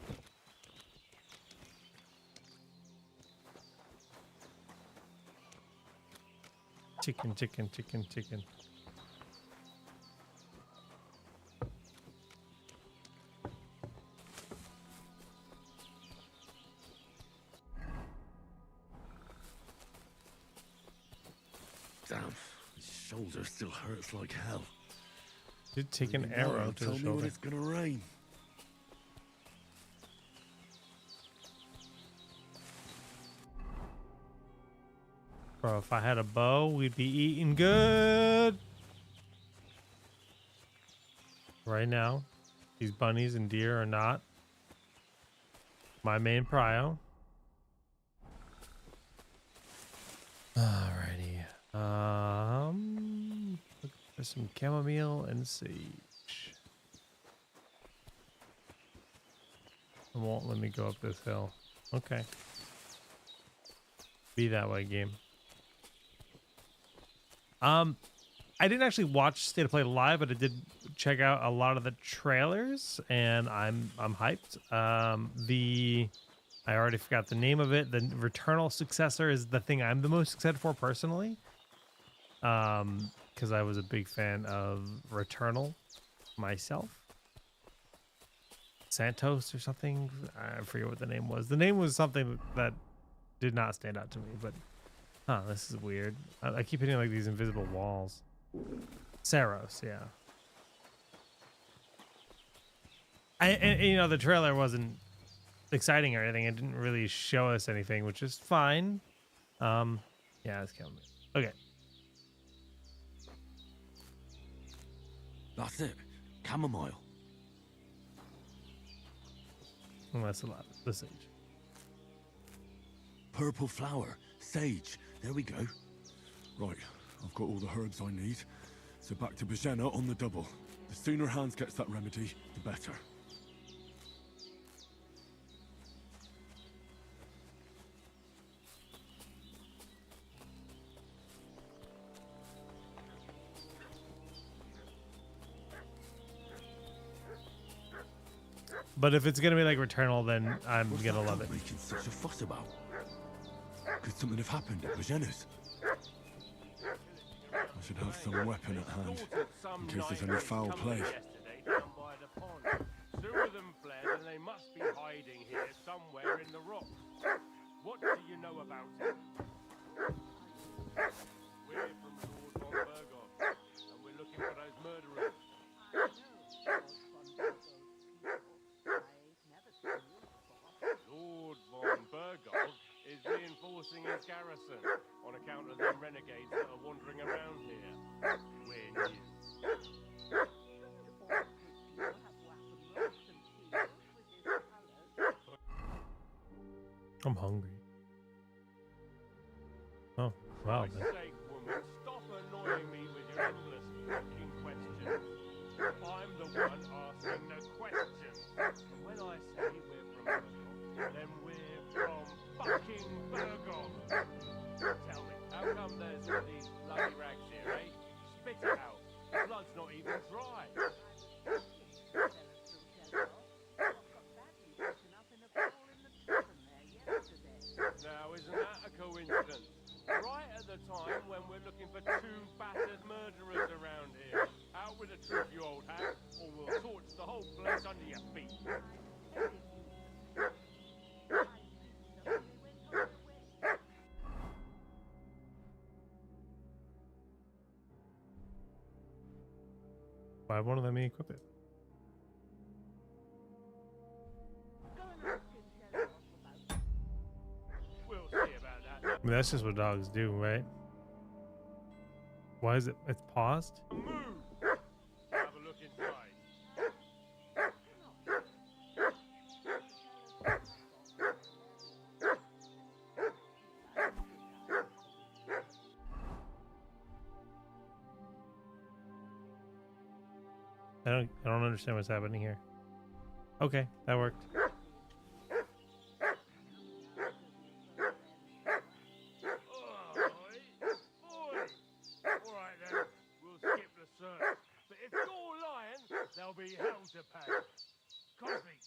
[SPEAKER 1] Chicken, chicken, chicken, chicken.
[SPEAKER 11] Damn, my shoulder still hurts like hell.
[SPEAKER 1] Did take an arrow to the
[SPEAKER 11] Tell me when
[SPEAKER 1] shoulder.
[SPEAKER 11] it's gonna rain.
[SPEAKER 1] Bro, if I had a bow, we'd be eating good. Right now, these bunnies and deer are not my main prio. Alrighty. Look for some chamomile and sage. It won't let me go up this hill. Okay. Be that way, game. I didn't actually watch State of Play live, but I did check out a lot of the trailers, and I'm hyped. I already forgot the name of it. The Returnal successor is the thing I'm the most excited for personally. because I was a big fan of Returnal myself. Santos or something. I forget what the name was. The name was something that did not stand out to me, but this is weird. I keep hitting like these invisible walls. Saros, yeah. And you know, the trailer wasn't exciting or anything. It didn't really show us anything, which is fine. Yeah, it's killing me. Okay.
[SPEAKER 11] That's it. Chamomile.
[SPEAKER 1] Well, that's a lot. The sage.
[SPEAKER 11] Purple flower. Sage. There we go. Right. I've got all the herbs I need. So back to Bajena on the double. The sooner Hans gets that remedy, the better.
[SPEAKER 1] But if it's gonna be like Returnal, then I'm gonna love it.
[SPEAKER 11] Making such a fuss about? Could something have happened at Bajena's? I should have some weapon at hand in case there's any foul play.
[SPEAKER 21] Two of them fled, and they must be hiding here somewhere in the rock. What do you know about it? We're from Lord von Bergov, and we're looking for those murderers. Lord von Bergov is reinforcing his garrison on account of the renegades that are wandering around here. We're new.
[SPEAKER 1] I'm hungry. Oh, wow.
[SPEAKER 21] For Christ's sake, woman, stop annoying me with your endless fucking questions. I'm the one asking the questions. And when I say we're from Bergov, then we're from fucking Bergov. Tell me, how come there's all these bloody rags here, eh? Spit it out. The blood's not even dry. Now, isn't that a coincidence? Right at the time when we're looking for two battered murderers around here. Out with the truth, you old hag, or we'll torch the whole place under your feet.
[SPEAKER 1] Why won't let me equip it?
[SPEAKER 21] We'll see about that.
[SPEAKER 1] I mean, that's just what dogs do, right? Why is it? It's paused?
[SPEAKER 21] Move! Have a look inside.
[SPEAKER 1] I don't understand what's happening here. Okay, that worked.
[SPEAKER 21] Alright then, we'll skip the search. But if you're lying, there'll be hell to pay. Cosby,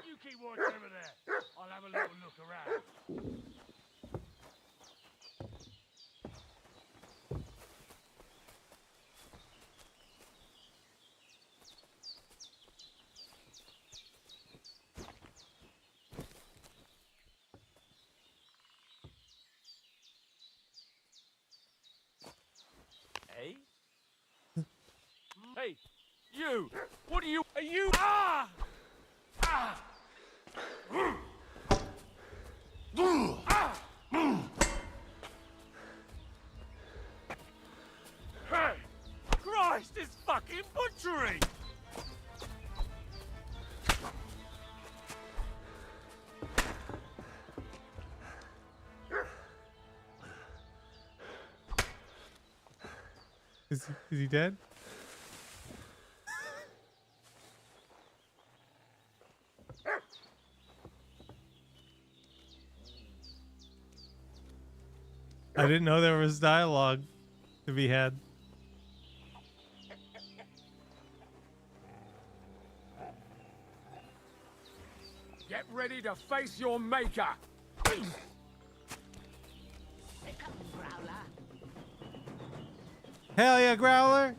[SPEAKER 21] you keep watch over there. I'll have a little look around. Hey? Hey, you! What are you? Are you? Ah! Ah! Ah! Hey! Christ, it's fucking butchery!
[SPEAKER 1] Is he dead? I didn't know there was dialogue to be had.
[SPEAKER 21] Get ready to face your maker!
[SPEAKER 1] Hell yeah, Growler!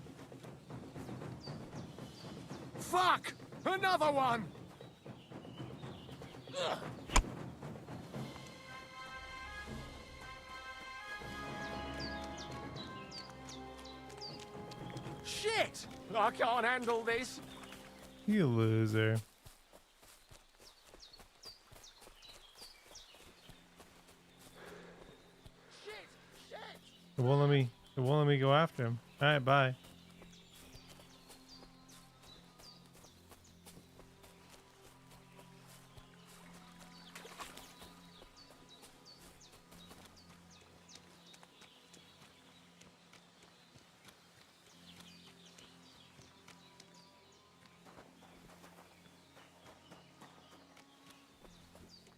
[SPEAKER 6] Fuck! Another one! Ugh. Shit! I can't handle this.
[SPEAKER 1] You loser. It won't let me go after him. Alright, bye.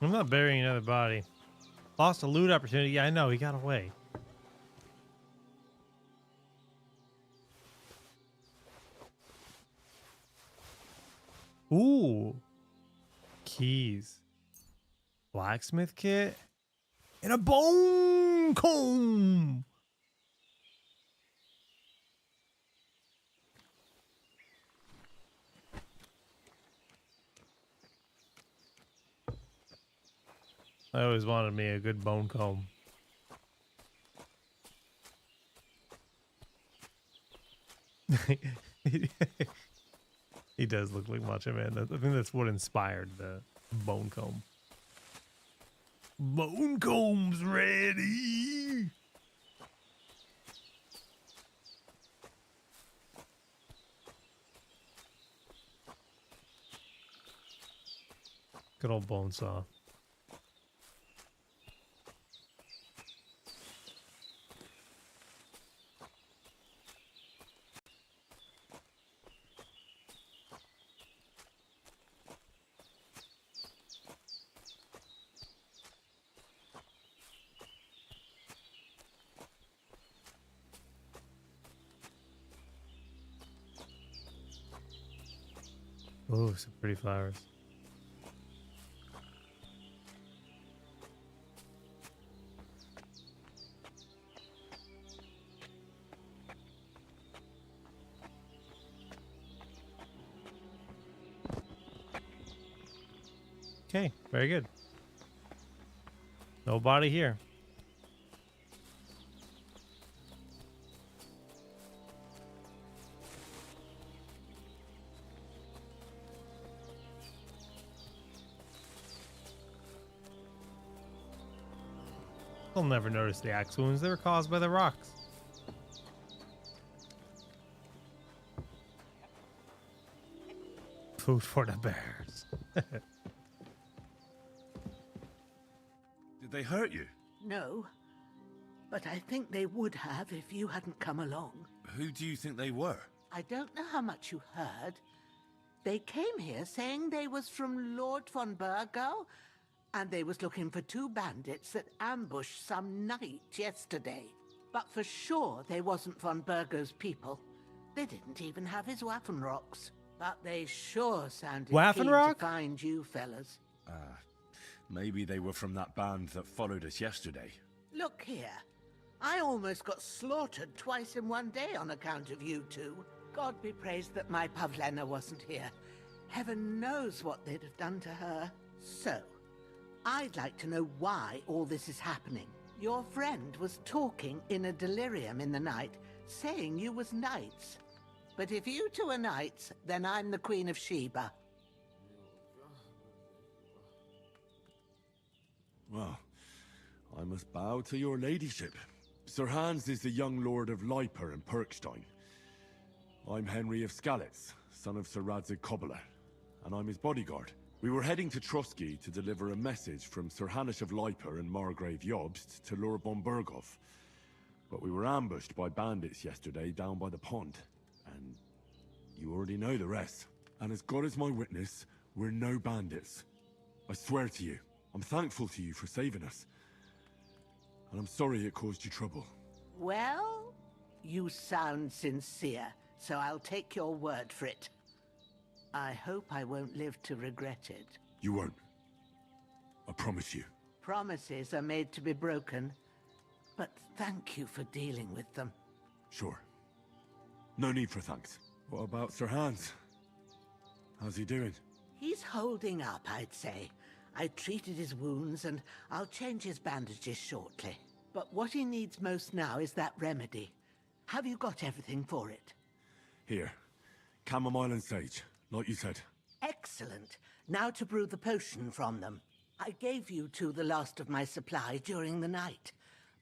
[SPEAKER 1] I'm not burying another body. Lost a loot opportunity. Yeah, I know. He got away. Ooh. Keys. Blacksmith kit. And a bone comb. I always wanted me a good bone comb. He does look like Macho Man. I think that's what inspired the bone comb. Bone comb's ready. Good old bone saw. Oh, some pretty flowers. Okay, very good. No body here. They'll never notice the axe wounds. They were caused by the rocks. Food for the bears.
[SPEAKER 11] Did they hurt you?
[SPEAKER 20] No, but I think they would have if you hadn't come along.
[SPEAKER 11] Who do you think they were?
[SPEAKER 20] I don't know how much you heard. They came here saying they was from Lord von Burgo, and they was looking for two bandits that ambushed some knight yesterday. But for sure they wasn't von Burgo's people. They didn't even have his Waffenrocks. But they sure sounded keen to find you fellas.
[SPEAKER 11] Maybe they were from that band that followed us yesterday.
[SPEAKER 20] Look here. I almost got slaughtered twice in one day on account of you two. God be praised that my Pavlena wasn't here. Heaven knows what they'd have done to her. So, I'd like to know why all this is happening. Your friend was talking in a delirium in the night, saying you was knights. But if you two are knights, then I'm the Queen of Sheba.
[SPEAKER 11] Well, I must bow to your ladyship. Sir Hans is the young lord of Leiper and Perkstein. I'm Henry of Skalitz, son of Sir Radzig Kobyla, and I'm his bodyguard. We were heading to Trosky to deliver a message from Sir Hanush of Leiper and Margrave Jobst to Lord von Burgov. But we were ambushed by bandits yesterday down by the pond, and you already know the rest. And as God is my witness, we're no bandits. I swear to you, I'm thankful to you for saving us. And I'm sorry it caused you trouble.
[SPEAKER 20] Well, you sound sincere, so I'll take your word for it. I hope I won't live to regret it.
[SPEAKER 11] You won't. I promise you.
[SPEAKER 20] Promises are made to be broken, but thank you for dealing with them.
[SPEAKER 11] Sure. No need for thanks. What about Sir Hans? How's he doing?
[SPEAKER 20] He's holding up, I'd say. I treated his wounds and I'll change his bandages shortly. But what he needs most now is that remedy. Have you got everything for it?
[SPEAKER 11] Here. Chamomile and sage, like you said.
[SPEAKER 20] Excellent. Now to brew the potion from them. I gave you two the last of my supply during the night.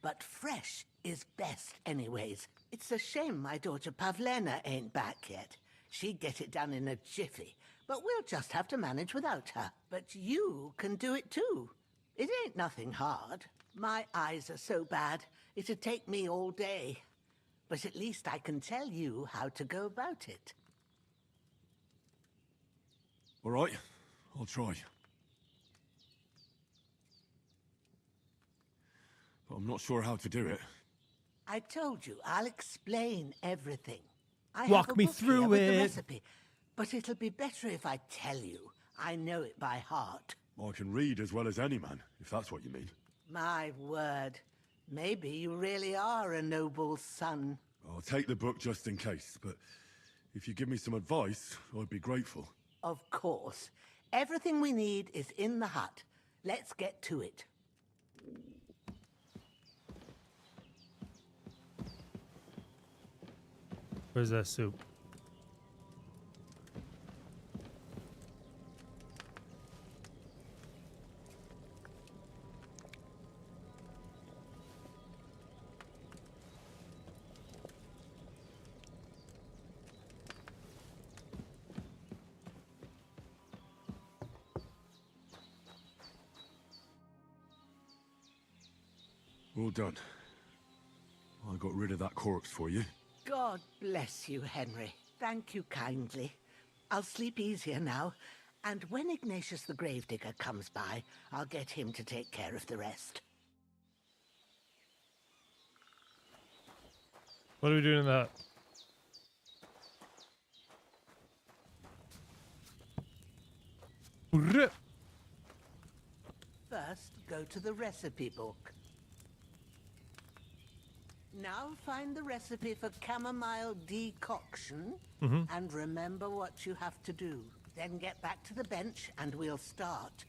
[SPEAKER 20] But fresh is best anyways. It's a shame my daughter Pavlena ain't back yet. She'd get it done in a jiffy, but we'll just have to manage without her. But you can do it too. It ain't nothing hard. My eyes are so bad, it'd take me all day. But at least I can tell you how to go about it.
[SPEAKER 11] All right, I'll try. But I'm not sure how to do it.
[SPEAKER 20] I told you, I'll explain everything. I
[SPEAKER 1] Walk
[SPEAKER 20] have a
[SPEAKER 1] me
[SPEAKER 20] book
[SPEAKER 1] through
[SPEAKER 20] here with the
[SPEAKER 1] it.
[SPEAKER 20] recipe, but it'll be better if I tell you. I know it by heart.
[SPEAKER 11] I can read as well as any man, if that's what you mean.
[SPEAKER 20] My word. Maybe you really are a noble son.
[SPEAKER 11] I'll take the book just in case, but if you give me some advice, I'd be grateful.
[SPEAKER 20] Of course. Everything we need is in the hut. Let's get to it.
[SPEAKER 1] Where's that soup?
[SPEAKER 11] All done. I got rid of that corpse for you.
[SPEAKER 20] God bless you, Henry. Thank you kindly. I'll sleep easier now, and when Ignatius the Gravedigger comes by, I'll get him to take care of the rest.
[SPEAKER 1] What are we doing in that?
[SPEAKER 20] First, go to the recipe book. Now find the recipe for chamomile decoction, and remember what you have to do. Then get back to the bench and we'll start.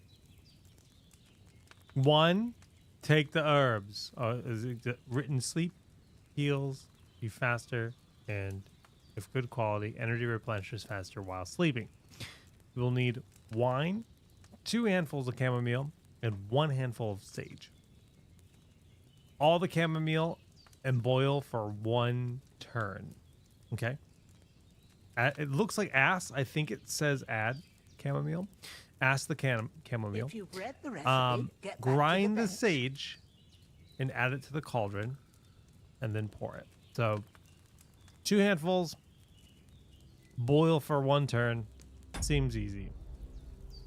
[SPEAKER 1] 1, take the herbs. Is it written sleep, heals, be faster, and if good quality, energy replenishes faster while sleeping. You will need wine, 2 handfuls of chamomile, and 1 handful of sage. All the chamomile and boil for 1 turn. Okay. It looks like I think it says add chamomile. Ask the chamomile.
[SPEAKER 20] If you've read the recipe, get back
[SPEAKER 1] grind
[SPEAKER 20] to
[SPEAKER 1] the
[SPEAKER 20] bench.
[SPEAKER 1] sage and add it to the cauldron and then pour it. So 2 handfuls, boil for 1 turn. Seems easy.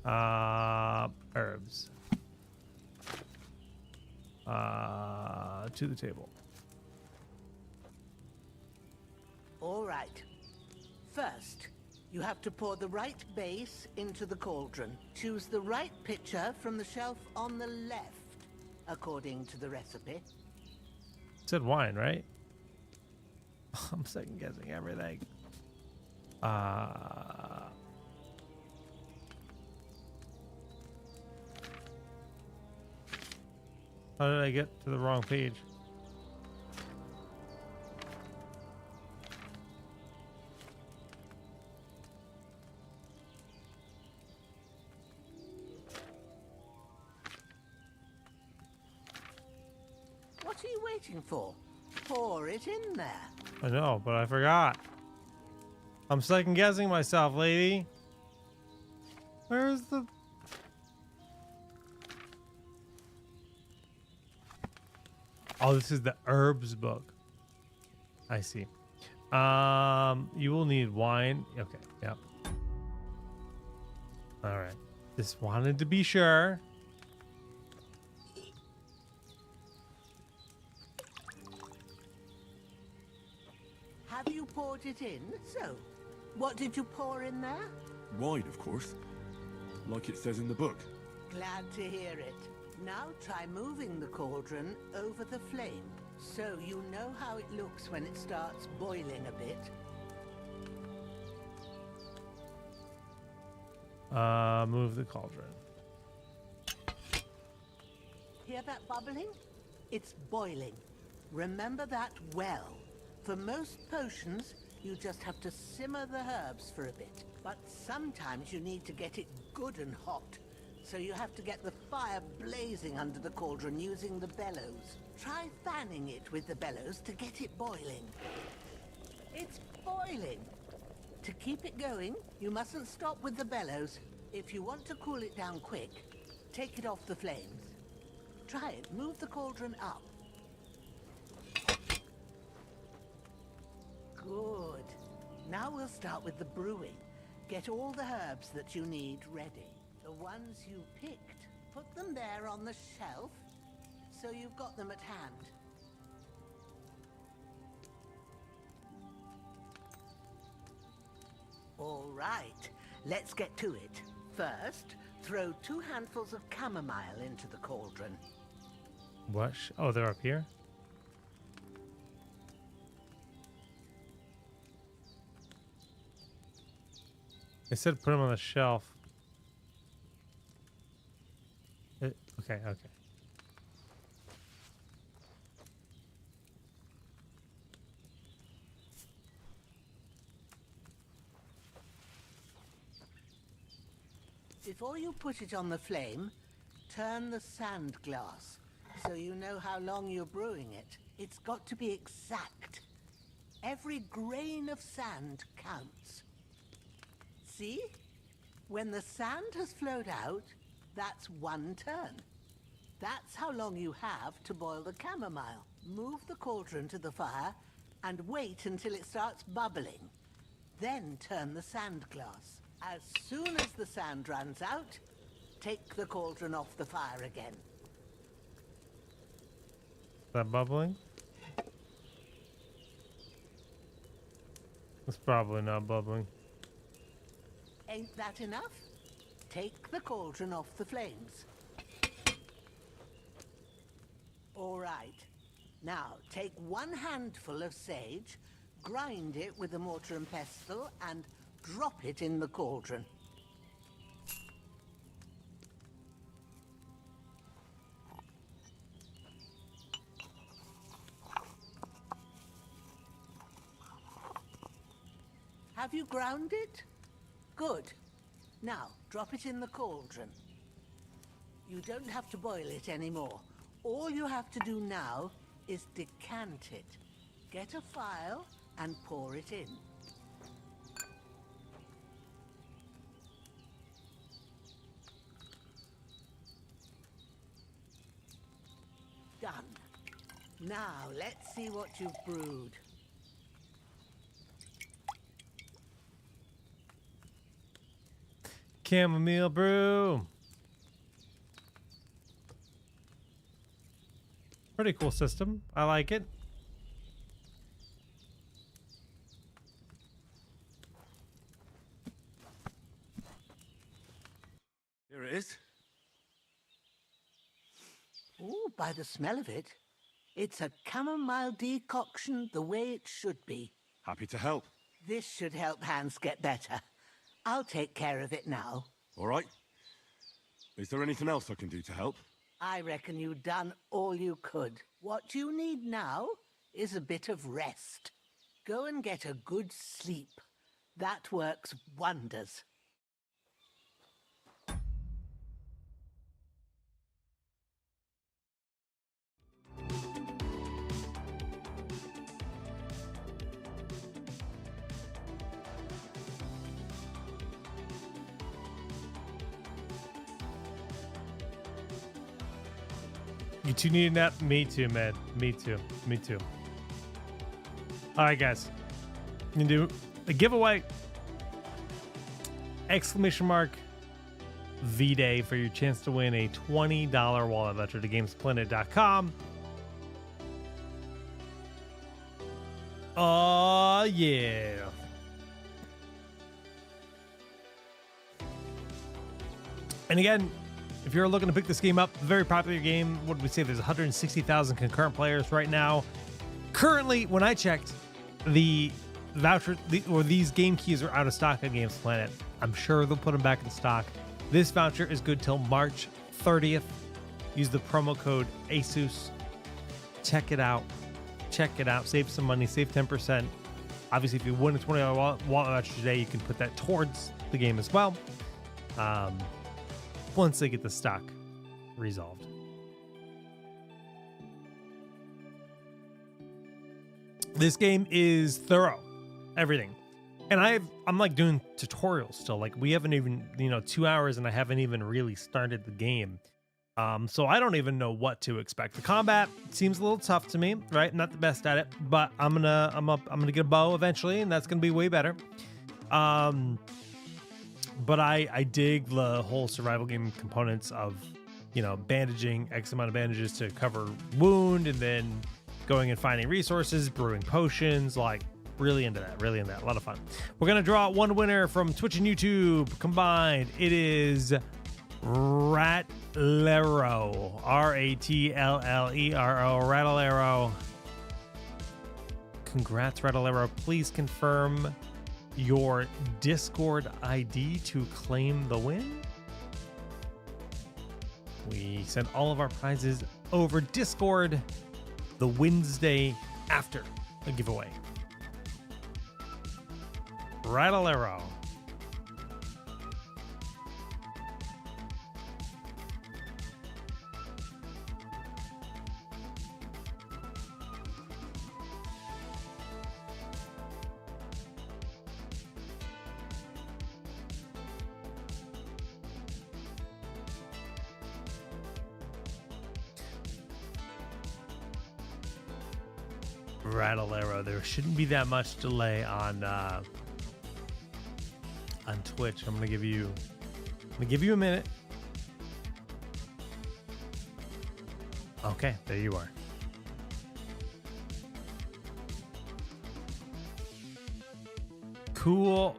[SPEAKER 1] Herbs. To the table.
[SPEAKER 20] All right. First, you have to pour the right base into the cauldron. Choose the right pitcher from the shelf on the left, according to the recipe.
[SPEAKER 1] It said wine, right? I'm second guessing everything. How did I get to the wrong page?
[SPEAKER 20] What are you waiting for? Pour it in there.
[SPEAKER 1] I know, but I forgot. I'm second guessing myself, lady. Where's the... Oh, this is the herbs book. I see. You will need wine. Okay, yep. All right. Just wanted to be sure.
[SPEAKER 20] Have you poured it in? So, what did you pour in there?
[SPEAKER 11] Wine, of course. Like it says in the book.
[SPEAKER 20] Glad to hear it. Now try moving the cauldron over the flame, so you know how it looks when it starts boiling a bit.
[SPEAKER 1] Move the cauldron.
[SPEAKER 20] Hear that bubbling? It's boiling. Remember that well. For most potions, you just have to simmer the herbs for a bit. But sometimes you need to get it good and hot. So you have to get the fire blazing under the cauldron using the bellows. Try fanning it with the bellows to get it boiling. It's boiling. To keep it going, you mustn't stop with the bellows. If you want to cool it down quick, take it off the flames. Try it. Move the cauldron up. Good. Now we'll start with the brewing. Get all the herbs that you need ready. The ones you picked, put them there on the shelf, so you've got them at hand. All right, let's get to it. First, throw 2 handfuls of chamomile into the cauldron.
[SPEAKER 1] What? Oh, they're up here? They said put them on the shelf. Okay.
[SPEAKER 20] Before you put it on the flame, turn the sand glass so you know how long you're brewing it. It's got to be exact. Every grain of sand counts. See? When the sand has flowed out, that's 1 turn. That's how long you have to boil the chamomile. Move the cauldron to the fire and wait until it starts bubbling. Then turn the sand glass. As soon as the sand runs out, take the cauldron off the fire again.
[SPEAKER 1] Is that bubbling? It's probably not bubbling.
[SPEAKER 20] Ain't that enough? Take the cauldron off the flames. All right. Now, take 1 handful of sage, grind it with a mortar and pestle, and drop it in the cauldron. Have you ground it? Good. Now, drop it in the cauldron. You don't have to boil it anymore. All you have to do now is decant it. Get a phial and pour it in. Done. Now, let's see what you've brewed.
[SPEAKER 1] Chamomile brew. Pretty cool system. I like it.
[SPEAKER 11] Here it is.
[SPEAKER 20] Ooh, by the smell of it, it's a chamomile decoction the way it should be.
[SPEAKER 11] Happy to help.
[SPEAKER 20] This should help Hans get better. I'll take care of it now.
[SPEAKER 11] All right. Is there anything else I can do to help?
[SPEAKER 20] I reckon you've done all you could. What you need now is a bit of rest. Go and get a good sleep. That works wonders.
[SPEAKER 1] You two need a nap? Me too, man. Me too. Me too. All right, guys. I'm going to do a giveaway. Exclamation mark V-Day for your chance to win a $20 wallet voucher to GamesPlanet.com. Oh, yeah. And again, if you're looking to pick this game up, very popular game. What did we say? There's 160,000 concurrent players right now. Currently, when I checked, the voucher or these game keys are out of stock on Games Planet. I'm sure they'll put them back in stock. This voucher is good till March 30th. Use the promo code ASUS. Check it out. Check it out. Save some money. Save 10%. Obviously, if you win a $20 wallet voucher today, you can put that towards the game as well. Once they get the stock resolved. This game is thorough. Everything. And I'm like doing tutorials still. Like we haven't even, 2 hours and I haven't even really started the game. So I don't even know what to expect. The combat seems a little tough to me, right? Not the best at it, but I'm gonna get a bow eventually, and that's gonna be way better. But I dig the whole survival game components of, bandaging X amount of bandages to cover wound, and then going and finding resources, brewing potions, like really into that, a lot of fun. We're going to draw out one winner from Twitch and YouTube combined. It is Ratlero, Ratlero, Ratlero. Congrats, Ratlero. Please confirm your Discord ID to claim the win. We send all of our prizes over Discord the Wednesday after the giveaway. Ratlero. Ratlero. There shouldn't be that much delay on Twitch. I'm gonna give you a minute. Okay, there you are. Cool.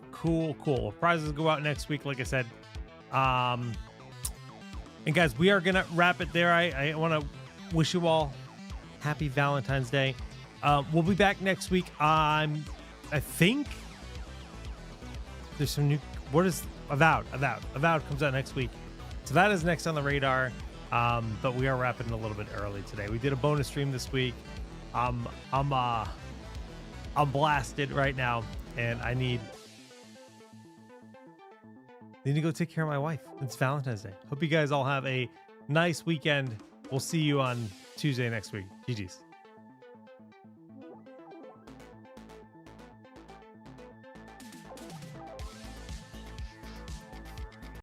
[SPEAKER 1] Prizes go out next week, like I said. And guys, we are gonna wrap it there. I want to wish you all happy Valentine's Day. We'll be back next week on, I think there's some new, what is Avowed comes out next week. So that is next on the radar. But we are wrapping a little bit early today. We did a bonus stream this week. I'm blasted right now, and I need to go take care of my wife. It's Valentine's Day. Hope you guys all have a nice weekend. We'll see you on Tuesday next week. GG's.